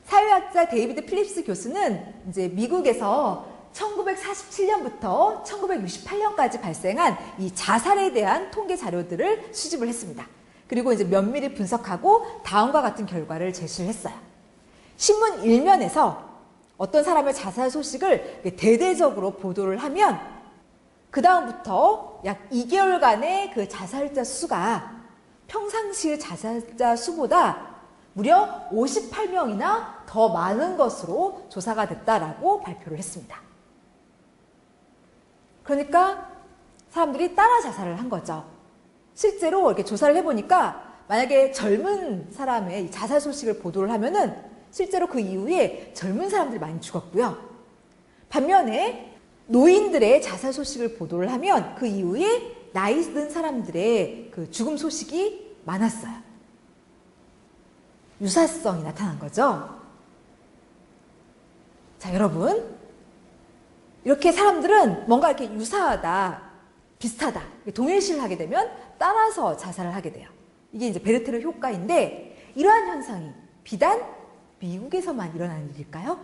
사회학자 데이비드 필립스 교수는 이제 미국에서 1947년부터 1968년까지 발생한 이 자살에 대한 통계 자료들을 수집을 했습니다. 그리고 이제 면밀히 분석하고 다음과 같은 결과를 제시를 했어요. 신문 일면에서 어떤 사람의 자살 소식을 대대적으로 보도를 하면 그 다음부터 약 2개월간의 그 자살자 수가 평상시의 자살자 수보다 무려 58명이나 더 많은 것으로 조사가 됐다라고 발표를 했습니다. 그러니까 사람들이 따라 자살을 한 거죠. 실제로 이렇게 조사를 해보니까 만약에 젊은 사람의 자살 소식을 보도를 하면은 실제로 그 이후에 젊은 사람들이 많이 죽었고요. 반면에 노인들의 자살 소식을 보도를 하면 그 이후에 나이 든 사람들의 그 죽음 소식이 많았어요. 유사성이 나타난 거죠. 자, 여러분. 이렇게 사람들은 뭔가 이렇게 유사하다, 비슷하다, 동일시를 하게 되면 따라서 자살을 하게 돼요. 이게 이제 베르테르 효과인데 이러한 현상이 비단 미국에서만 일어나는 일일까요?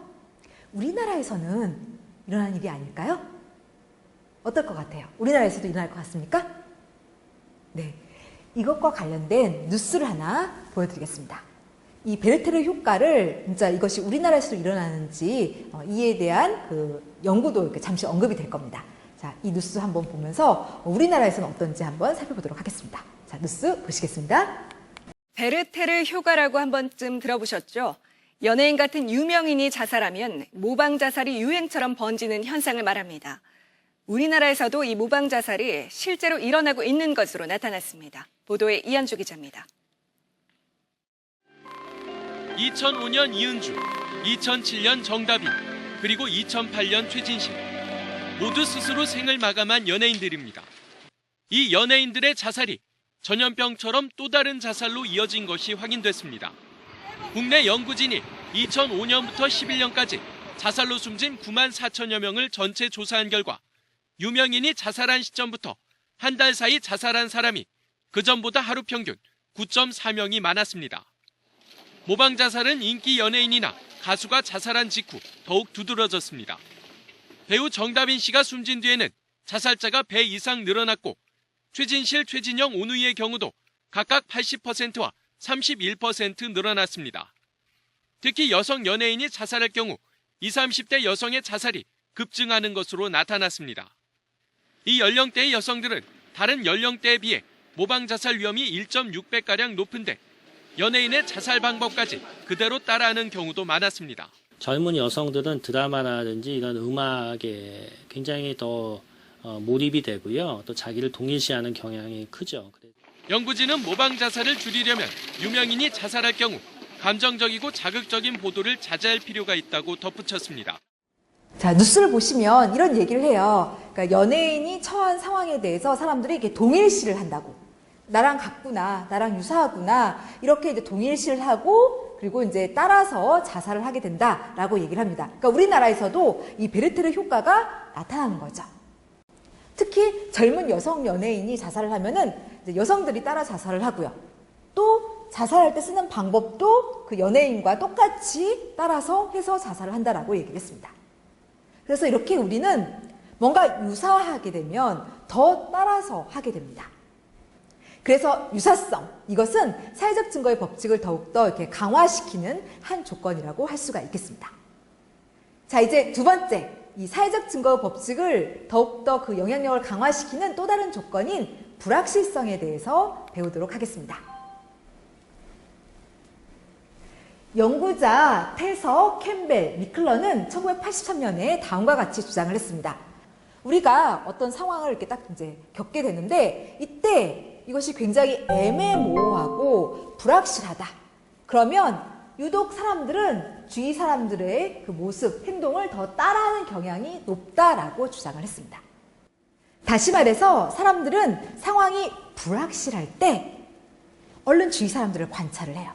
우리나라에서는 일어나는 일이 아닐까요? 어떨 것 같아요? 우리나라에서도 일어날 것 같습니까? 네. 이것과 관련된 뉴스를 하나 보여드리겠습니다. 이 베르테르 효과를 진짜 이것이 우리나라에서도 일어나는지 이에 대한 그 연구도 이렇게 잠시 언급이 될 겁니다. 자, 이 뉴스 한번 보면서 우리나라에서는 어떤지 한번 살펴보도록 하겠습니다. 자, 뉴스 보시겠습니다. 베르테르 효과라고 한 번쯤 들어보셨죠? 연예인 같은 유명인이 자살하면 모방 자살이 유행처럼 번지는 현상을 말합니다. 우리나라에서도 이 모방 자살이 실제로 일어나고 있는 것으로 나타났습니다. 보도에 이한주 기자입니다. 2005년 이은주, 2007년 정다빈, 그리고 2008년 최진실. 모두 스스로 생을 마감한 연예인들입니다. 이 연예인들의 자살이 전염병처럼 또 다른 자살로 이어진 것이 확인됐습니다. 국내 연구진이 2005년부터 11년까지 자살로 숨진 9만 4천여 명을 전체 조사한 결과 유명인이 자살한 시점부터 한 달 사이 자살한 사람이 그전보다 하루 평균 9.4명이 많았습니다. 모방 자살은 인기 연예인이나 가수가 자살한 직후 더욱 두드러졌습니다. 배우 정다빈 씨가 숨진 뒤에는 자살자가 배 이상 늘어났고 최진실, 최진영, 오누이의 경우도 각각 80%와 31% 늘어났습니다. 특히 여성 연예인이 자살할 경우 20, 30대 여성의 자살이 급증하는 것으로 나타났습니다. 이 연령대의 여성들은 다른 연령대에 비해 모방 자살 위험이 1.6배가량 높은데 연예인의 자살 방법까지 그대로 따라하는 경우도 많았습니다. 젊은 여성들은 드라마라든지 이런 음악에 굉장히 더 몰입이 되고요. 또 자기를 동일시하는 경향이 크죠. 연구진은 모방 자살을 줄이려면 유명인이 자살할 경우 감정적이고 자극적인 보도를 자제할 필요가 있다고 덧붙였습니다. 자, 뉴스를 보시면 이런 얘기를 해요. 그러니까 연예인이 처한 상황에 대해서 사람들이 이렇게 동일시를 한다고. 나랑 같구나, 나랑 유사하구나, 이렇게 이제 동일시를 하고, 그리고 이제 따라서 자살을 하게 된다라고 얘기를 합니다. 그러니까 우리나라에서도 이 베르테르 효과가 나타나는 거죠. 특히 젊은 여성 연예인이 자살을 하면은 이제 여성들이 따라 자살을 하고요. 또 자살할 때 쓰는 방법도 그 연예인과 똑같이 따라서 해서 자살을 한다라고 얘기를 했습니다. 그래서 이렇게 우리는 뭔가 유사하게 되면 더 따라서 하게 됩니다. 그래서 유사성, 이것은 사회적 증거의 법칙을 더욱더 이렇게 강화시키는 한 조건이라고 할 수가 있겠습니다. 자, 이제 두 번째, 이 사회적 증거 법칙을 더욱더 그 영향력을 강화시키는 또 다른 조건인 불확실성에 대해서 배우도록 하겠습니다. 연구자 테서, 캠벨, 미클러는 1983년에 다음과 같이 주장을 했습니다. 우리가 어떤 상황을 이렇게 딱 이제 겪게 되는데 이때 이것이 굉장히 애매모호하고 불확실하다. 그러면 유독 사람들은 주위 사람들의 그 모습, 행동을 더 따라하는 경향이 높다라고 주장을 했습니다. 다시 말해서 사람들은 상황이 불확실할 때 얼른 주위 사람들을 관찰을 해요.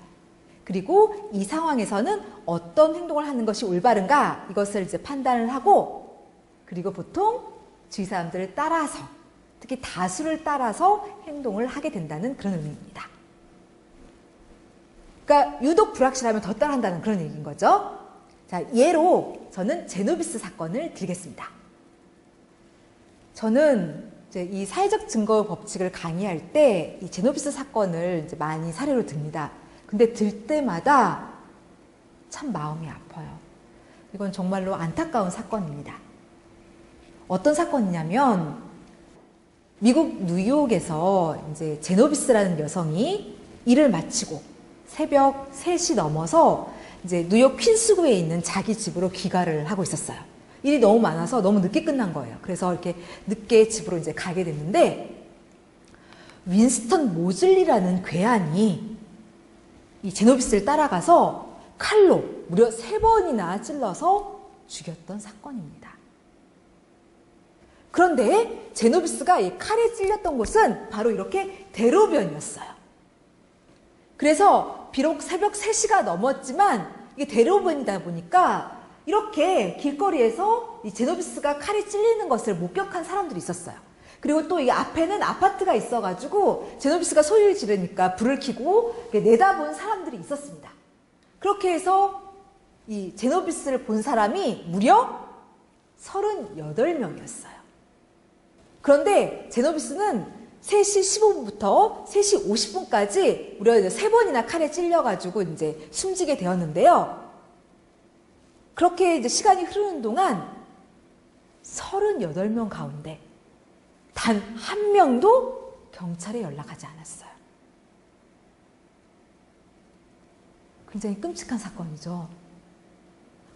그리고 이 상황에서는 어떤 행동을 하는 것이 올바른가 이것을 이제 판단을 하고 그리고 보통 주위 사람들을 따라서 특히 다수를 따라서 행동을 하게 된다는 그런 의미입니다. 그러니까 유독 불확실하면 더 따라한다는 그런 얘기인 거죠. 자, 예로 저는 제노비스 사건을 드리겠습니다. 저는 이제 이 사회적 증거 법칙을 강의할 때 이 제노비스 사건을 이제 많이 사례로 듭니다. 근데 들 때마다 참 마음이 아파요. 이건 정말로 안타까운 사건입니다. 어떤 사건이냐면 미국 뉴욕에서 이제 제노비스라는 여성이 일을 마치고 새벽 3시 넘어서 이제 뉴욕 퀸스구에 있는 자기 집으로 귀가를 하고 있었어요. 일이 너무 많아서 너무 늦게 끝난 거예요. 그래서 이렇게 늦게 집으로 이제 가게 됐는데 윈스턴 모즐리라는 괴한이 이 제노비스를 따라가서 칼로 무려 3번이나 찔러서 죽였던 사건입니다. 그런데 제노비스가 이 칼에 찔렸던 곳은 바로 이렇게 대로변이었어요. 그래서 비록 새벽 3시가 넘었지만 이게 대로변이다 보니까 이렇게 길거리에서 이 제노비스가 칼에 찔리는 것을 목격한 사람들이 있었어요. 그리고 또 이 앞에는 아파트가 있어가지고 제노비스가 소리를 지르니까 불을 켜고 내다본 사람들이 있었습니다. 그렇게 해서 이 제노비스를 본 사람이 무려 38명이었어요. 그런데 제노비스는 3시 15분부터 3시 50분까지 무려 3번이나 칼에 찔려가지고 이제 숨지게 되었는데요. 그렇게 이제 시간이 흐르는 동안 38명 가운데 단 한 명도 경찰에 연락하지 않았어요. 굉장히 끔찍한 사건이죠.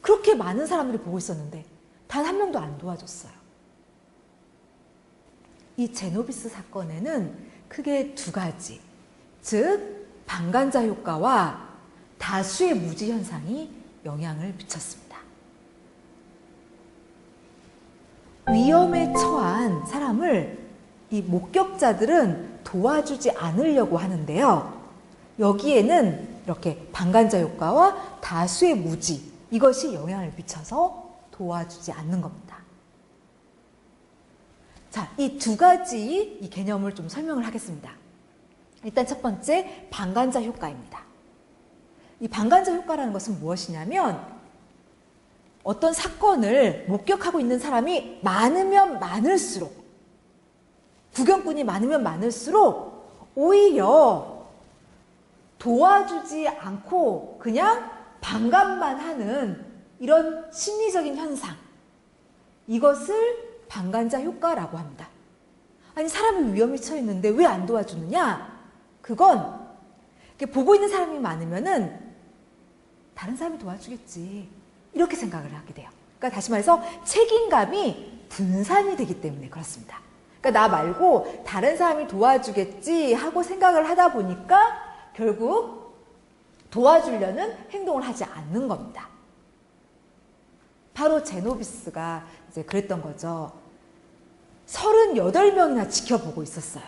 그렇게 많은 사람들이 보고 있었는데 단 한 명도 안 도와줬어요. 이 제노비스 사건에는 크게 두 가지, 즉 방관자 효과와 다수의 무지 현상이 영향을 미쳤습니다. 위험에 처한 사람을 이 목격자들은 도와주지 않으려고 하는데요. 여기에는 이렇게 방관자 효과와 다수의 무지, 이것이 영향을 미쳐서 도와주지 않는 겁니다. 자, 이 두 가지 이 개념을 좀 설명을 하겠습니다. 일단 첫 번째, 방관자 효과입니다. 이 방관자 효과라는 것은 무엇이냐면 어떤 사건을 목격하고 있는 사람이 많으면 많을수록, 구경꾼이 많으면 많을수록 오히려 도와주지 않고 그냥 방관만 하는 이런 심리적인 현상, 이것을 방관자 효과라고 합니다. 아니, 사람이 위험에 처해 있는데 왜 안 도와주느냐? 그건 이렇게 보고 있는 사람이 많으면은 다른 사람이 도와주겠지, 이렇게 생각을 하게 돼요. 그러니까 다시 말해서 책임감이 분산이 되기 때문에 그렇습니다. 그러니까 나 말고 다른 사람이 도와주겠지 하고 생각을 하다 보니까 결국 도와주려는 행동을 하지 않는 겁니다. 바로 제노비스가 이제 그랬던 거죠. 38명이나 지켜보고 있었어요.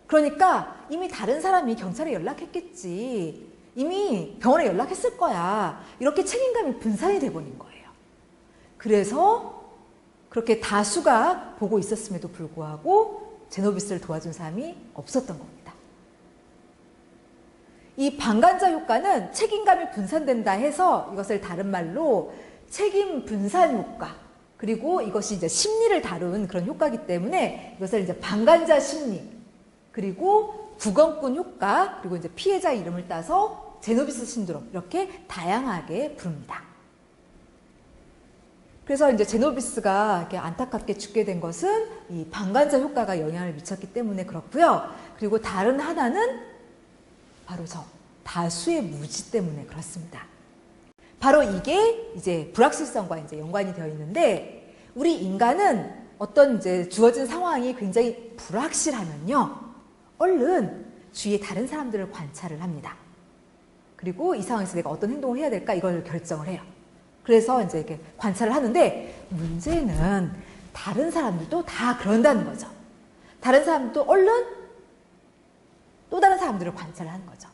그러니까 이미 다른 사람이 경찰에 연락했겠지, 이미 병원에 연락했을 거야, 이렇게 책임감이 분산이 돼버린 거예요. 그래서 그렇게 다수가 보고 있었음에도 불구하고 제노비스를 도와준 사람이 없었던 겁니다. 이 방관자 효과는 책임감이 분산된다 해서 이것을 다른 말로 책임 분산 효과, 그리고 이것이 이제 심리를 다룬 그런 효과이기 때문에 이것을 이제 방관자 심리, 그리고 구경꾼 효과, 그리고 이제 피해자 이름을 따서 제노비스 신드롬, 이렇게 다양하게 부릅니다. 그래서 이제 제노비스가 이렇게 안타깝게 죽게 된 것은 이 방관자 효과가 영향을 미쳤기 때문에 그렇고요. 그리고 다른 하나는 바로 저 다수의 무지 때문에 그렇습니다. 바로 이게 이제 불확실성과 이제 연관이 되어 있는데, 우리 인간은 어떤 이제 주어진 상황이 굉장히 불확실하면요, 얼른 주위에 다른 사람들을 관찰을 합니다. 그리고 이 상황에서 내가 어떤 행동을 해야 될까, 이걸 결정을 해요. 그래서 이제 이렇게 관찰을 하는데, 문제는 다른 사람들도 다 그런다는 거죠. 다른 사람도 얼른 또 다른 사람들을 관찰을 하는 거죠.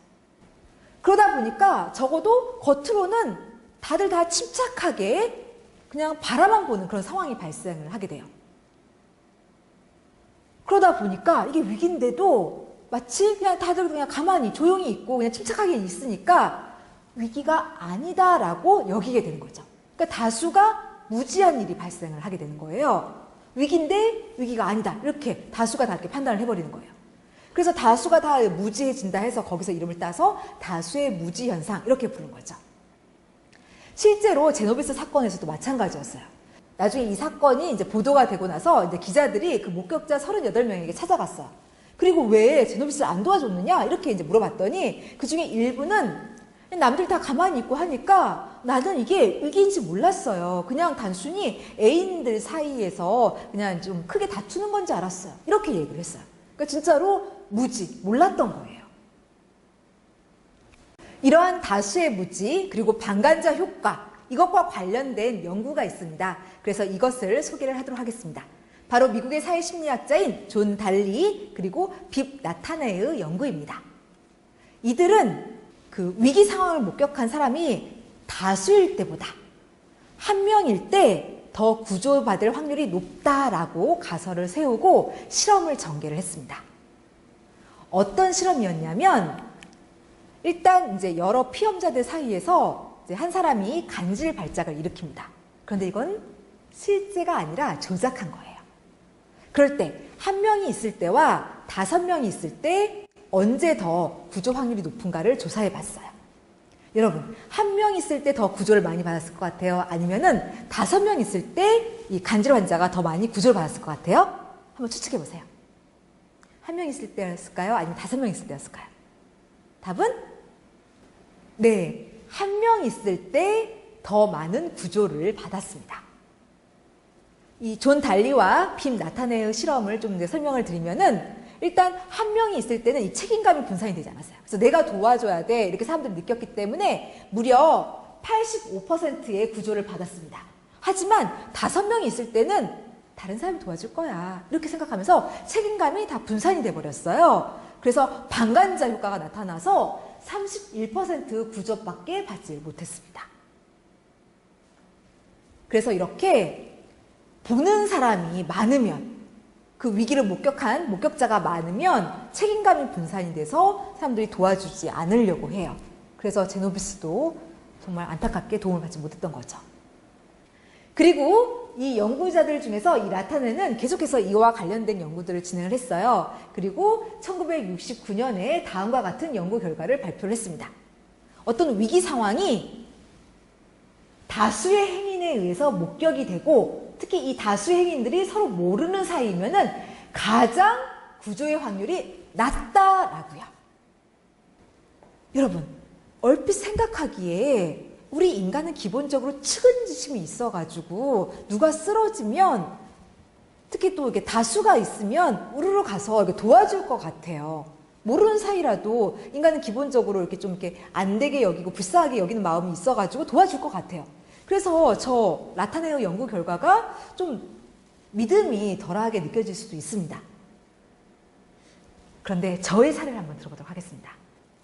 그러다 보니까 적어도 겉으로는 다들 다 침착하게 그냥 바라만 보는 그런 상황이 발생을 하게 돼요. 그러다 보니까 이게 위기인데도 마치 그냥 다들 그냥 가만히 조용히 있고 그냥 침착하게 있으니까 위기가 아니다라고 여기게 되는 거죠. 그러니까 다수가 무지한 일이 발생을 하게 되는 거예요. 위기인데 위기가 아니다, 이렇게 다수가 다 이렇게 판단을 해버리는 거예요. 그래서 다수가 다 무지해진다 해서 거기서 이름을 따서 다수의 무지 현상, 이렇게 부른 거죠. 실제로 제노비스 사건에서도 마찬가지였어요. 나중에 이 사건이 이제 보도가 되고 나서 이제 기자들이 그 목격자 38명에게 찾아갔어요. 그리고 왜 제노비스를 안 도와줬느냐, 이렇게 이제 물어봤더니 그 중에 일부는 남들 다 가만히 있고 하니까 나는 이게 위기인지 몰랐어요. 그냥 단순히 애인들 사이에서 그냥 좀 크게 다투는 건지 알았어요, 이렇게 얘기를 했어요. 그러니까 진짜로 무지, 몰랐던 거예요. 이러한 다수의 무지, 그리고 방관자 효과, 이것과 관련된 연구가 있습니다. 그래서 이것을 소개를 하도록 하겠습니다. 바로 미국의 사회심리학자인 존 달리, 그리고 빕 나타네의 연구입니다. 이들은 그 위기 상황을 목격한 사람이 다수일 때보다 한 명일 때 더 구조받을 확률이 높다라고 가설을 세우고 실험을 전개를 했습니다. 어떤 실험이었냐면, 일단 이제 여러 피험자들 사이에서 이제 한 사람이 간질 발작을 일으킵니다. 그런데 이건 실제가 아니라 조작한 거예요. 그럴 때 한 명이 있을 때와 5명이 있을 때 언제 더 구조 확률이 높은가를 조사해 봤어요. 여러분, 한 명 있을 때 더 구조를 많이 받았을 것 같아요? 아니면은 5명 있을 때 이 간질 환자가 더 많이 구조를 받았을 것 같아요? 한번 추측해 보세요. 한 명 있을 때였을까요? 아니면 5명 있을 때였을까요? 답은? 네, 한 명 있을 때 더 많은 구조를 받았습니다. 이 존 달리와 빕 나타네의 실험을 좀 이제 설명을 드리면은 일단 한 명이 있을 때는 이 책임감이 분산이 되지 않았어요. 그래서 내가 도와줘야 돼 이렇게 사람들이 느꼈기 때문에 무려 85%의 구조를 받았습니다. 하지만 5명이 있을 때는 다른 사람이 도와줄 거야 이렇게 생각하면서 책임감이 다 분산이 돼 버렸어요. 그래서 방관자 효과가 나타나서 31% 구조밖에 받지 못했습니다. 그래서 이렇게 보는 사람이 많으면, 그 위기를 목격자가 많으면 책임감이 분산이 돼서 사람들이 도와주지 않으려고 해요. 그래서 제노비스도 정말 안타깝게 도움을 받지 못했던 거죠. 그리고 이 연구자들 중에서 이 라타네는 계속해서 이와 관련된 연구들을 진행을 했어요. 그리고 1969년에 다음과 같은 연구 결과를 발표를 했습니다. 어떤 위기 상황이 다수의 행인에 의해서 목격이 되고 특히 이 다수의 행인들이 서로 모르는 사이면은 가장 구조의 확률이 낮다라고요. 여러분, 얼핏 생각하기에 우리 인간은 기본적으로 측은지심이 있어가지고 누가 쓰러지면 특히 또 이렇게 다수가 있으면 우르르 가서 이렇게 도와줄 것 같아요. 모르는 사이라도 인간은 기본적으로 이렇게 좀 이렇게 안 되게 여기고 불쌍하게 여기는 마음이 있어가지고 도와줄 것 같아요. 그래서 저 라타네의 연구 결과가 좀 믿음이 덜하게 느껴질 수도 있습니다. 그런데 저의 사례를 한번 들어보도록 하겠습니다.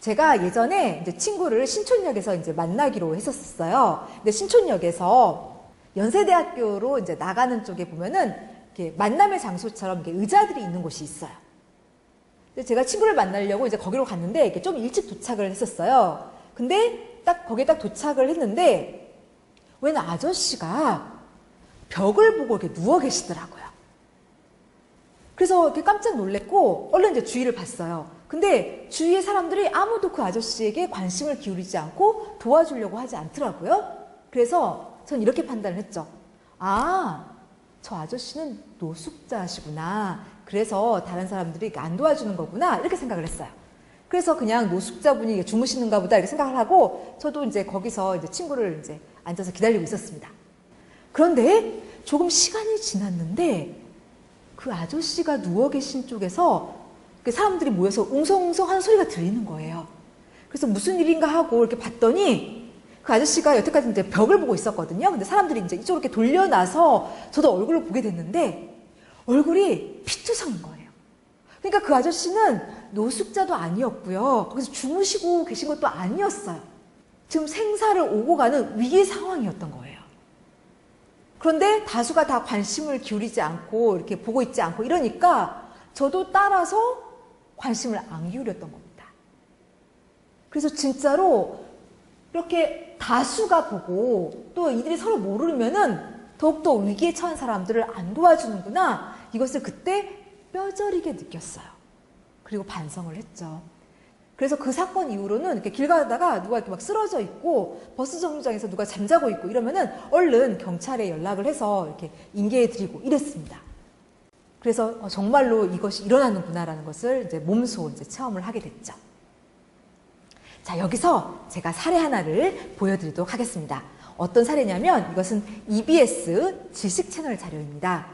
제가 예전에 이제 친구를 신촌역에서 이제 만나기로 했었어요. 근데 신촌역에서 연세대학교로 이제 나가는 쪽에 보면은 이렇게 만남의 장소처럼 이렇게 의자들이 있는 곳이 있어요. 근데 제가 친구를 만나려고 이제 거기로 갔는데 이렇게 좀 일찍 도착을 했었어요. 근데 거기에 딱 도착을 했는데 웬 아저씨가 벽을 보고 이렇게 누워 계시더라고요. 그래서 이렇게 깜짝 놀랐고 얼른 이제 주위를 봤어요. 근데 주위의 사람들이 아무도 그 아저씨에게 관심을 기울이지 않고 도와주려고 하지 않더라고요. 그래서 전 이렇게 판단을 했죠. 아, 저 아저씨는 노숙자시구나. 그래서 다른 사람들이 안 도와주는 거구나. 이렇게 생각을 했어요. 그래서 그냥 노숙자분이 주무시는가 보다 이렇게 생각을 하고 저도 이제 거기서 이제 친구를 이제 앉아서 기다리고 있었습니다. 그런데 조금 시간이 지났는데 그 아저씨가 누워 계신 쪽에서 사람들이 모여서 웅성웅성 하는 소리가 들리는 거예요. 그래서 무슨 일인가 하고 이렇게 봤더니 그 아저씨가 여태까지 이제 벽을 보고 있었거든요. 근데 사람들이 이제 이쪽으로 이렇게 돌려놔서 저도 얼굴을 보게 됐는데 얼굴이 피투성인 거예요. 그러니까 그 아저씨는 노숙자도 아니었고요. 거기서 주무시고 계신 것도 아니었어요. 지금 생사를 오고 가는 위기 상황이었던 거예요. 그런데 다수가 다 관심을 기울이지 않고 이렇게 보고 있지 않고 이러니까 저도 따라서 관심을 안 기울였던 겁니다. 그래서 진짜로 이렇게 다수가 보고 또 이들이 서로 모르면은 더욱더 위기에 처한 사람들을 안 도와주는구나. 이것을 그때 뼈저리게 느꼈어요. 그리고 반성을 했죠. 그래서 그 사건 이후로는 이렇게 길 가다가 누가 이렇게 막 쓰러져 있고 버스 정류장에서 누가 잠자고 있고 이러면은 얼른 경찰에 연락을 해서 이렇게 인계해 드리고 이랬습니다. 그래서 정말로 이것이 일어나는구나라는 것을 이제 몸소 이제 체험을 하게 됐죠. 자, 여기서 제가 사례 하나를 보여드리도록 하겠습니다. 어떤 사례냐면 이것은 EBS 지식 채널 자료입니다.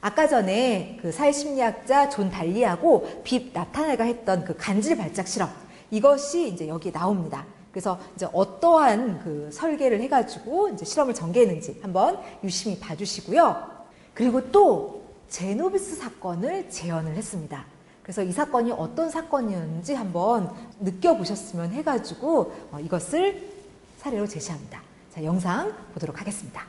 아까 전에 그 사회심리학자 존 달리하고 빕 나타네가 했던 그 간질 발작 실험, 이것이 이제 여기에 나옵니다. 그래서 이제 어떠한 그 설계를 해가지고 이제 실험을 전개했는지 한번 유심히 봐주시고요. 그리고 또 제노비스 사건을 재현을 했습니다. 그래서 이 사건이 어떤 사건이었는지 한번 느껴보셨으면 해가지고 이것을 사례로 제시합니다. 자, 영상 보도록 하겠습니다.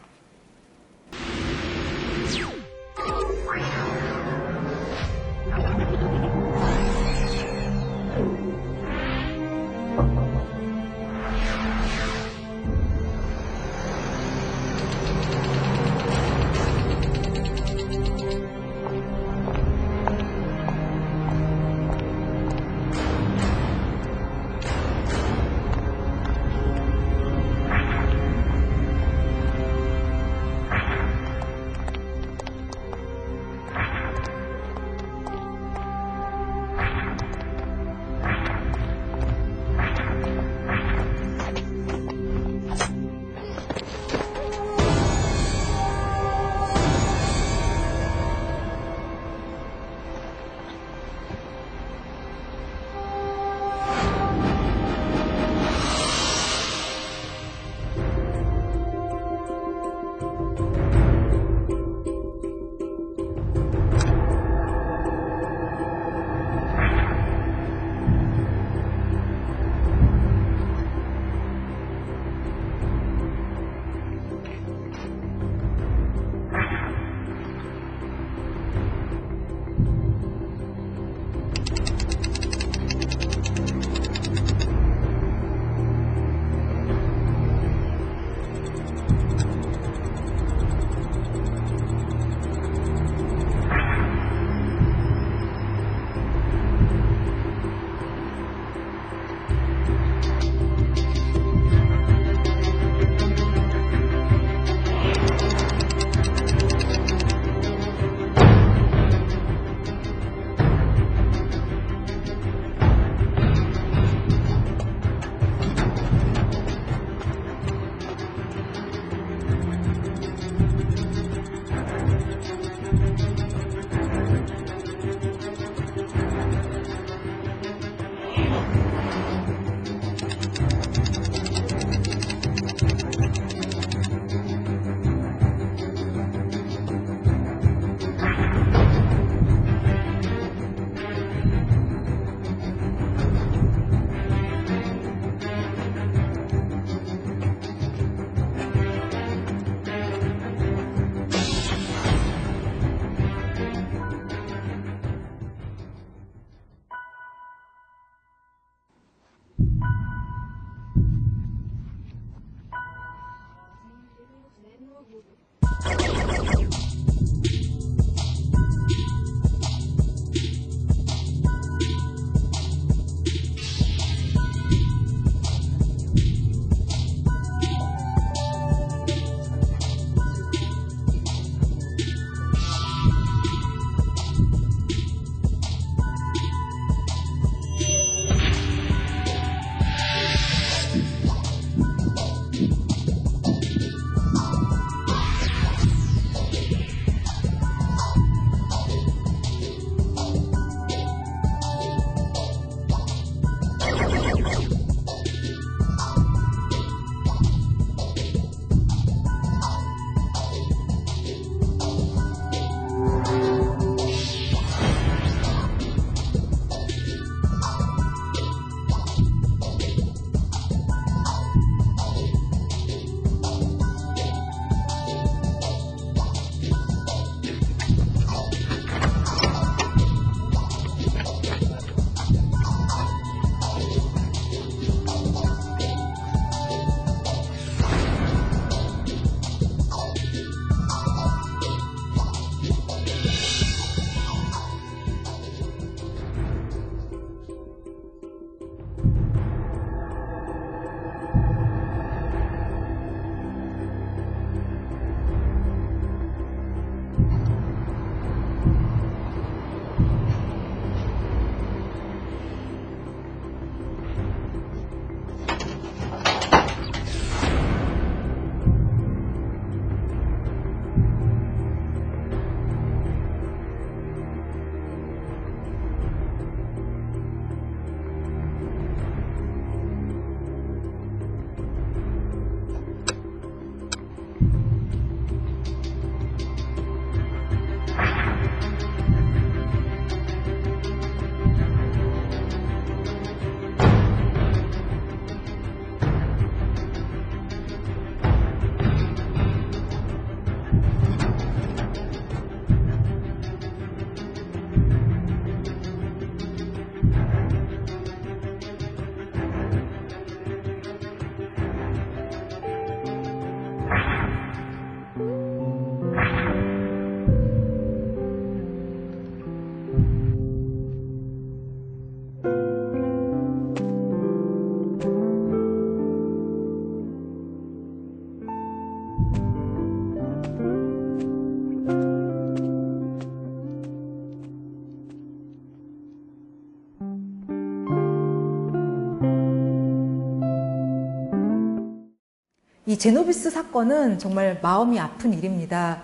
이 제노비스 사건은 정말 마음이 아픈 일입니다.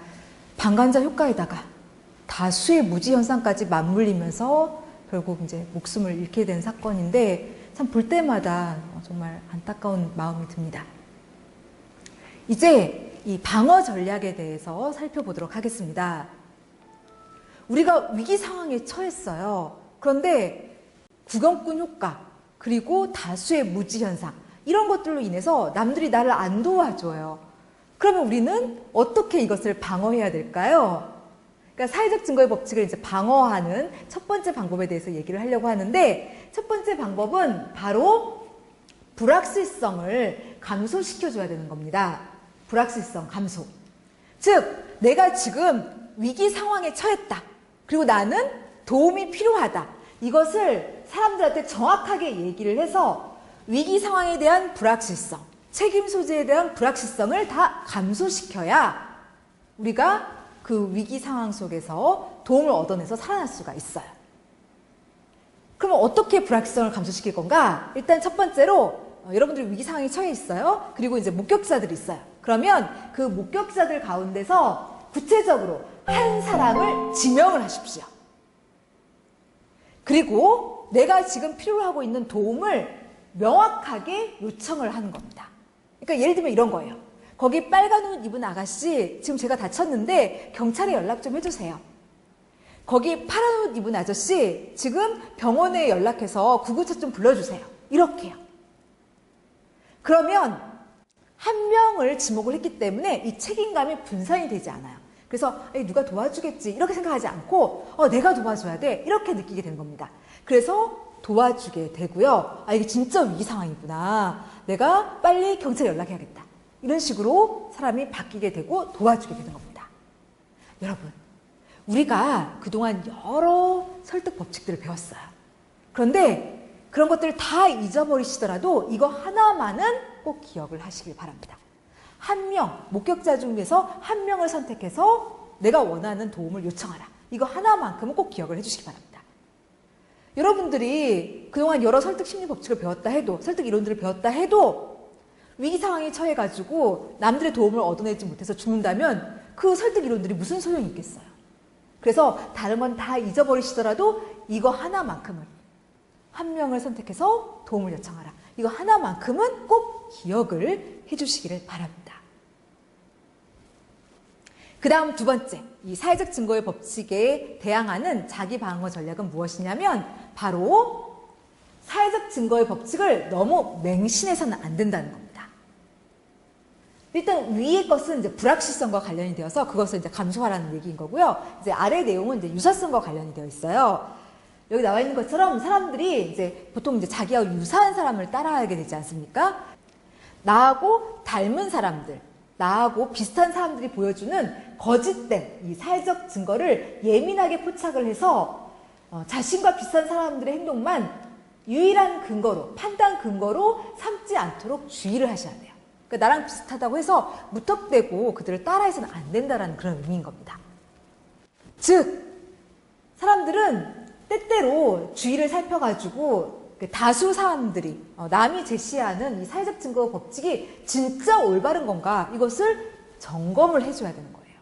방관자 효과에다가 다수의 무지 현상까지 맞물리면서 결국 이제 목숨을 잃게 된 사건인데 참 볼 때마다 정말 안타까운 마음이 듭니다. 이제 이 방어 전략에 대해서 살펴보도록 하겠습니다. 우리가 위기 상황에 처했어요. 그런데 구경꾼 효과, 그리고 다수의 무지 현상, 이런 것들로 인해서 남들이 나를 안 도와줘요. 그러면 우리는 어떻게 이것을 방어해야 될까요? 그러니까 사회적 증거의 법칙을 이제 방어하는 첫 번째 방법에 대해서 얘기를 하려고 하는데, 첫 번째 방법은 바로 불확실성을 감소시켜줘야 되는 겁니다. 불확실성 감소. 즉, 내가 지금 위기 상황에 처했다. 그리고 나는 도움이 필요하다. 이것을 사람들한테 정확하게 얘기를 해서 위기 상황에 대한 불확실성, 책임 소재에 대한 불확실성을 다 감소시켜야 우리가 그 위기 상황 속에서 도움을 얻어내서 살아날 수가 있어요. 그러면 어떻게 불확실성을 감소시킬 건가? 일단 첫 번째로 여러분들이 위기 상황에 처해 있어요. 그리고 이제 목격자들이 있어요. 그러면 그 목격자들 가운데서 구체적으로 한 사람을 지명을 하십시오. 그리고 내가 지금 필요로 하고 있는 도움을 명확하게 요청을 하는 겁니다. 그러니까 예를 들면 이런 거예요. 거기 빨간 옷 입은 아가씨, 지금 제가 다쳤는데 경찰에 연락 좀 해주세요. 거기 파란 옷 입은 아저씨, 지금 병원에 연락해서 구급차 좀 불러주세요. 이렇게요. 그러면 한 명을 지목을 했기 때문에 이 책임감이 분산이 되지 않아요. 그래서 누가 도와주겠지 이렇게 생각하지 않고 내가 도와줘야 돼 이렇게 느끼게 되는 겁니다. 그래서 도와주게 되고요. 이게 진짜 위기 상황이구나. 내가 빨리 경찰에 연락해야겠다. 이런 식으로 사람이 바뀌게 되고 도와주게 되는 겁니다. 여러분, 우리가 그동안 여러 설득 법칙들을 배웠어요. 그런데 그런 것들을 다 잊어버리시더라도 이거 하나만은 꼭 기억을 하시길 바랍니다. 한 명, 목격자 중에서 한 명을 선택해서 내가 원하는 도움을 요청하라. 이거 하나만큼은 꼭 기억을 해주시기 바랍니다. 여러분들이 그동안 여러 설득 심리 법칙을 배웠다 해도, 설득 이론들을 배웠다 해도 위기 상황에 처해가지고 남들의 도움을 얻어내지 못해서 죽는다면 그 설득 이론들이 무슨 소용이 있겠어요. 그래서 다른 건 다 잊어버리시더라도 이거 하나만큼은, 한 명을 선택해서 도움을 요청하라. 이거 하나만큼은 꼭 기억을 해주시기를 바랍니다. 그 다음 두 번째, 이 사회적 증거의 법칙에 대항하는 자기 방어 전략은 무엇이냐면 바로 사회적 증거의 법칙을 너무 맹신해서는 안 된다는 겁니다. 일단 위의 것은 이제 불확실성과 관련이 되어서 그것을 이제 감수하라는 얘기인 거고요. 이제 아래 내용은 이제 유사성과 관련이 되어 있어요. 여기 나와 있는 것처럼 사람들이 이제 보통 이제 자기하고 유사한 사람을 따라하게 되지 않습니까? 나하고 닮은 사람들, 나하고 비슷한 사람들이 보여주는 거짓된 이 사회적 증거를 예민하게 포착을 해서 자신과 비슷한 사람들의 행동만 유일한 근거로, 판단 근거로 삼지 않도록 주의를 하셔야 돼요. 그러니까 나랑 비슷하다고 해서 무턱대고 그들을 따라해서는 안 된다는 그런 의미인 겁니다. 즉, 사람들은 때때로 주의를 살펴가지고 다수 사람들이 남이 제시하는 이 사회적 증거 법칙이 진짜 올바른 건가 이것을 점검을 해줘야 되는 거예요.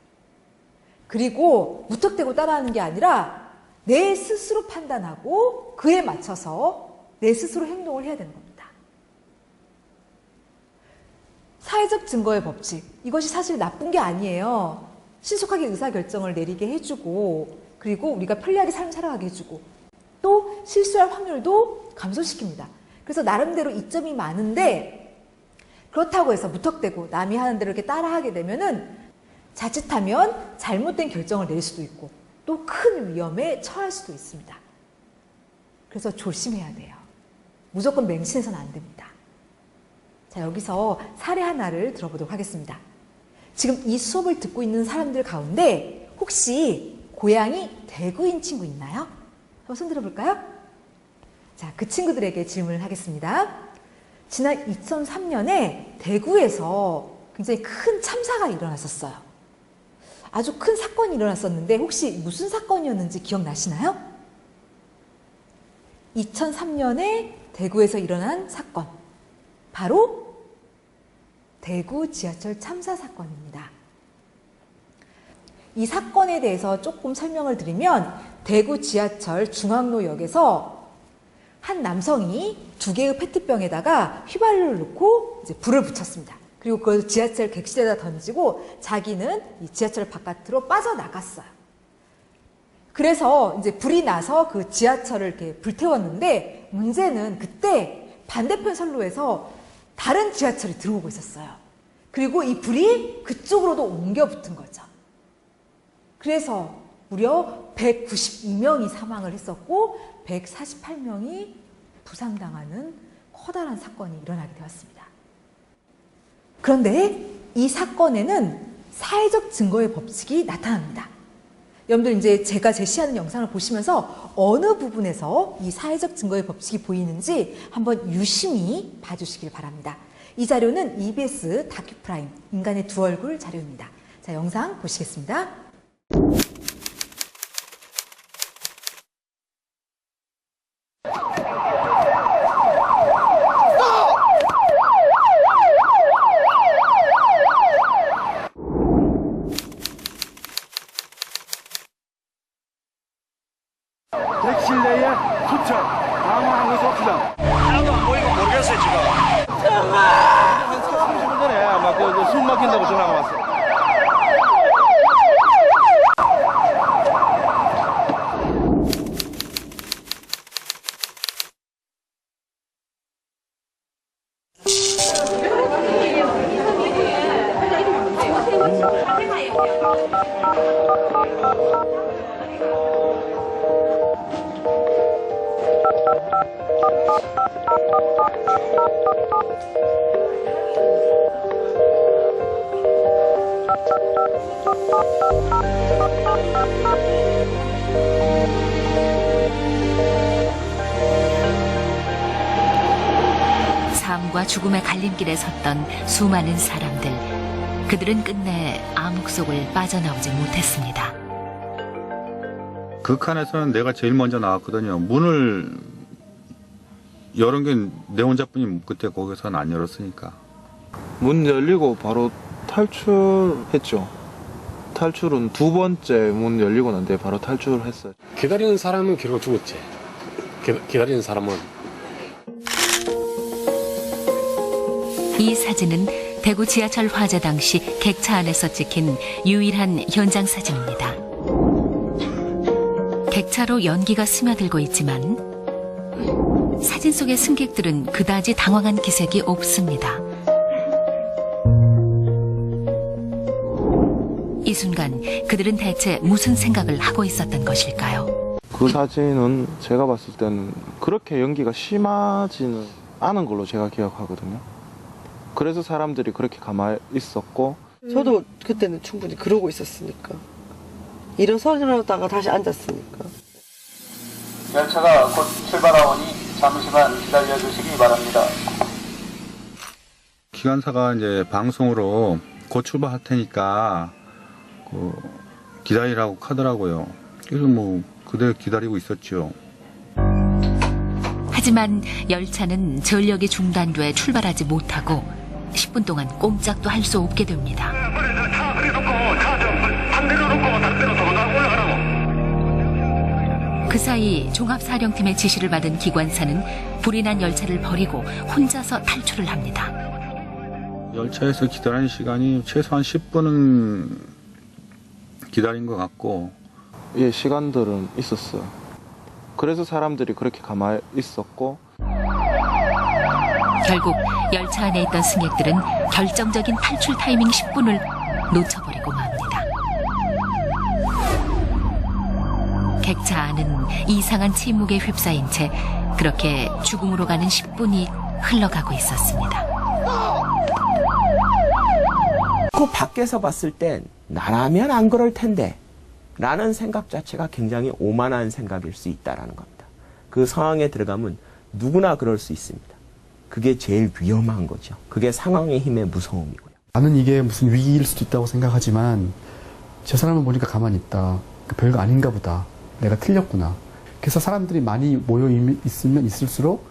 그리고 무턱대고 따라하는 게 아니라 내 스스로 판단하고 그에 맞춰서 내 스스로 행동을 해야 되는 겁니다. 사회적 증거의 법칙, 이것이 사실 나쁜 게 아니에요. 신속하게 의사결정을 내리게 해주고 그리고 우리가 편리하게 삶을 살아가게 해주고 또 실수할 확률도 감소시킵니다. 그래서 나름대로 이점이 많은데 그렇다고 해서 무턱대고 남이 하는 대로 이렇게 따라하게 되면은 자칫하면 잘못된 결정을 낼 수도 있고 또 큰 위험에 처할 수도 있습니다. 그래서 조심해야 돼요. 무조건 맹신해서는 안 됩니다. 자, 여기서 사례 하나를 들어보도록 하겠습니다. 지금 이 수업을 듣고 있는 사람들 가운데 혹시 고향이 대구인 친구 있나요? 한번 손 들어볼까요? 자, 그 친구들에게 질문을 하겠습니다. 지난 2003년에 대구에서 굉장히 큰 참사가 일어났었어요. 아주 큰 사건이 일어났었는데 혹시 무슨 사건이었는지 기억나시나요? 2003년에 대구에서 일어난 사건. 바로 대구 지하철 참사 사건입니다. 이 사건에 대해서 조금 설명을 드리면 대구 지하철 중앙로역에서 한 남성이 2개의 페트병에다가 휘발유를 넣고 이제 불을 붙였습니다. 그리고 그걸 지하철 객실에다 던지고 자기는 이 지하철 바깥으로 빠져나갔어요. 그래서 이제 불이 나서 그 지하철을 이렇게 불태웠는데 문제는 그때 반대편 선로에서 다른 지하철이 들어오고 있었어요. 그리고 이 불이 그쪽으로도 옮겨 붙은 거죠. 그래서 무려 192명이 사망을 했었고 148명이 부상당하는 커다란 사건이 일어나게 되었습니다. 그런데 이 사건에는 사회적 증거의 법칙이 나타납니다. 여러분들 이제 제가 제시하는 영상을 보시면서 어느 부분에서 이 사회적 증거의 법칙이 보이는지 한번 유심히 봐주시길 바랍니다. 이 자료는 EBS 다큐프라임 인간의 두 얼굴 자료입니다. 자, 영상 보시겠습니다. 객실 내에 투척 아무 아무것도 없습니다. 하나도 안 보이고 모르겠어요 지금. 한 30분 전에 아마 숨 막힌다고 전화가 왔어요. 삶과 죽음의 갈림길에 섰던 수많은 사람들. 그들은 끝내 암흑 속을 빠져나오지 못했습니다. 그 칸에서는 내가 제일 먼저 나왔거든요. 문을 열은 게 내 혼자뿐이 그때 거기서는 안 열었으니까. 문 열리고 바로 탈출했죠. 탈출은 두 번째 문 열리고 난 뒤에 바로 탈출을 했어요. 기다리는 사람은 결국 죽었지. 기다리는 사람은. 이 사진은 대구 지하철 화재 당시 객차 안에서 찍힌 유일한 현장 사진입니다. 객차로 연기가 스며들고 있지만 사진 속의 승객들은 그다지 당황한 기색이 없습니다. 이 순간 그들은 대체 무슨 생각을 하고 있었던 것일까요? 그 사진은 제가 봤을 때는 그렇게 연기가 심하지는 않은 걸로 제가 기억하거든요. 그래서 사람들이 그렇게 가만히 있었고 저도 그때는 충분히 그러고 있었으니까 일어서려다가 다시 앉았으니까. 열차가 곧 출발하오니 잠시만 기다려주시기 바랍니다. 기관사가 이제 방송으로 곧 출발할 테니까 기다리라고 하더라고요. 그래서 뭐 그대로 기다리고 있었죠. 하지만 열차는 전력이 중단돼 출발하지 못하고 10분 동안 꼼짝도 할 수 없게 됩니다. 그 사이 종합사령팀의 지시를 받은 기관사는 불이 난 열차를 버리고 혼자서 탈출을 합니다. 열차에서 기다리는 시간이 최소한 10분은 기다린 것 같고. 예, 시간들은 있었어요. 그래서 사람들이 그렇게 가만히 있었고. 결국 열차 안에 있던 승객들은 결정적인 탈출 타이밍 10분을 놓쳐버리고 맙니다. 객차 안은 이상한 침묵에 휩싸인 채 그렇게 죽음으로 가는 10분이 흘러가고 있었습니다. 그 밖에서 봤을 땐 나라면 안 그럴 텐데 라는 생각 자체가 굉장히 오만한 생각일 수 있다는 겁니다. 그 상황에 들어가면 누구나 그럴 수 있습니다. 그게 제일 위험한 거죠. 그게 상황의 힘의 무서움이고요. 나는 이게 무슨 위기일 수도 있다고 생각하지만 저 사람을 보니까 가만히 있다. 별거 아닌가 보다. 내가 틀렸구나. 그래서 사람들이 많이 모여 있으면 있을수록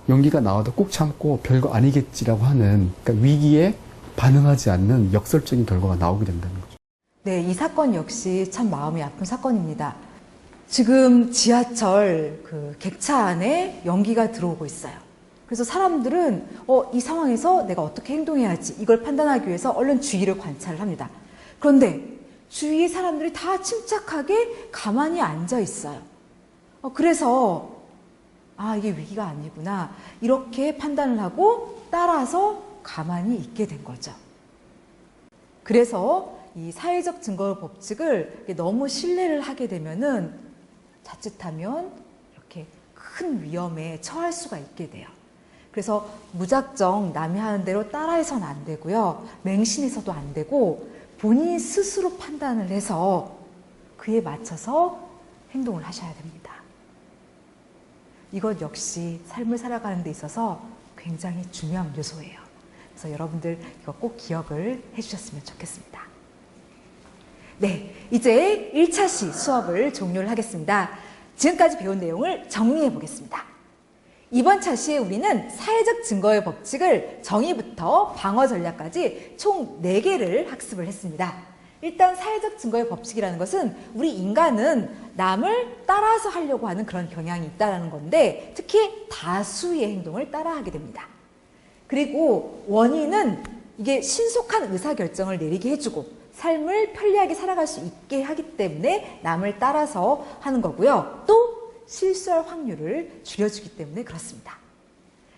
연기가 나와도 꾹 참고 별거 아니겠지라고 하는, 그러니까 위기에 반응하지 않는 역설적인 결과가 나오게 된다는 거죠. 네, 이 사건 역시 참 마음이 아픈 사건입니다. 지금 지하철 그 객차 안에 연기가 들어오고 있어요. 그래서 사람들은 이 상황에서 내가 어떻게 행동해야지 이걸 판단하기 위해서 얼른 주위를 관찰을 합니다. 그런데 주위의 사람들이 다 침착하게 가만히 앉아 있어요. 그래서 이게 위기가 아니구나 이렇게 판단을 하고 따라서 가만히 있게 된 거죠. 그래서 이 사회적 증거 법칙을 너무 신뢰를 하게 되면은 자칫하면 이렇게 큰 위험에 처할 수가 있게 돼요. 그래서 무작정 남이 하는 대로 따라해서는 안 되고요. 맹신해서도 안 되고 본인 스스로 판단을 해서 그에 맞춰서 행동을 하셔야 됩니다. 이것 역시 삶을 살아가는 데 있어서 굉장히 중요한 요소예요. 그래서 여러분들 이거 꼭 기억을 해주셨으면 좋겠습니다. 네, 이제 1차시 수업을 종료를 하겠습니다. 지금까지 배운 내용을 정리해 보겠습니다. 이번 차시에 우리는 사회적 증거의 법칙을 정의부터 방어 전략까지 총 4개를 학습을 했습니다. 일단 사회적 증거의 법칙이라는 것은 우리 인간은 남을 따라서 하려고 하는 그런 경향이 있다는 건데 특히 다수의 행동을 따라하게 됩니다. 그리고 원인은 이게 신속한 의사결정을 내리게 해주고 삶을 편리하게 살아갈 수 있게 하기 때문에 남을 따라서 하는 거고요. 또 실수할 확률을 줄여주기 때문에 그렇습니다.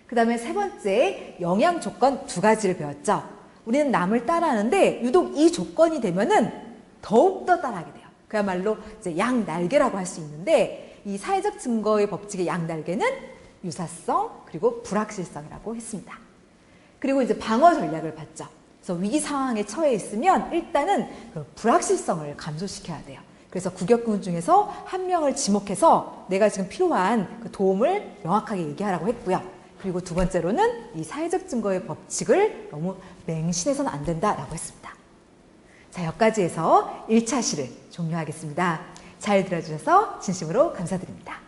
그 다음에 세 번째, 영향 조건 2가지를 배웠죠. 우리는 남을 따라하는데 유독 이 조건이 되면은 더욱더 따라하게 돼요. 그야말로 이제 양날개라고 할 수 있는데 이 사회적 증거의 법칙의 양날개는 유사성 그리고 불확실성이라고 했습니다. 그리고 이제 방어 전략을 봤죠. 그래서 위기 상황에 처해 있으면 일단은 그 불확실성을 감소시켜야 돼요. 그래서 구격군 중에서 한 명을 지목해서 내가 지금 필요한 그 도움을 명확하게 얘기하라고 했고요. 그리고 두 번째로는 이 사회적 증거의 법칙을 너무 맹신해서는 안 된다라고 했습니다. 자, 여기까지 해서 1차 시를 종료하겠습니다. 잘 들어주셔서 진심으로 감사드립니다.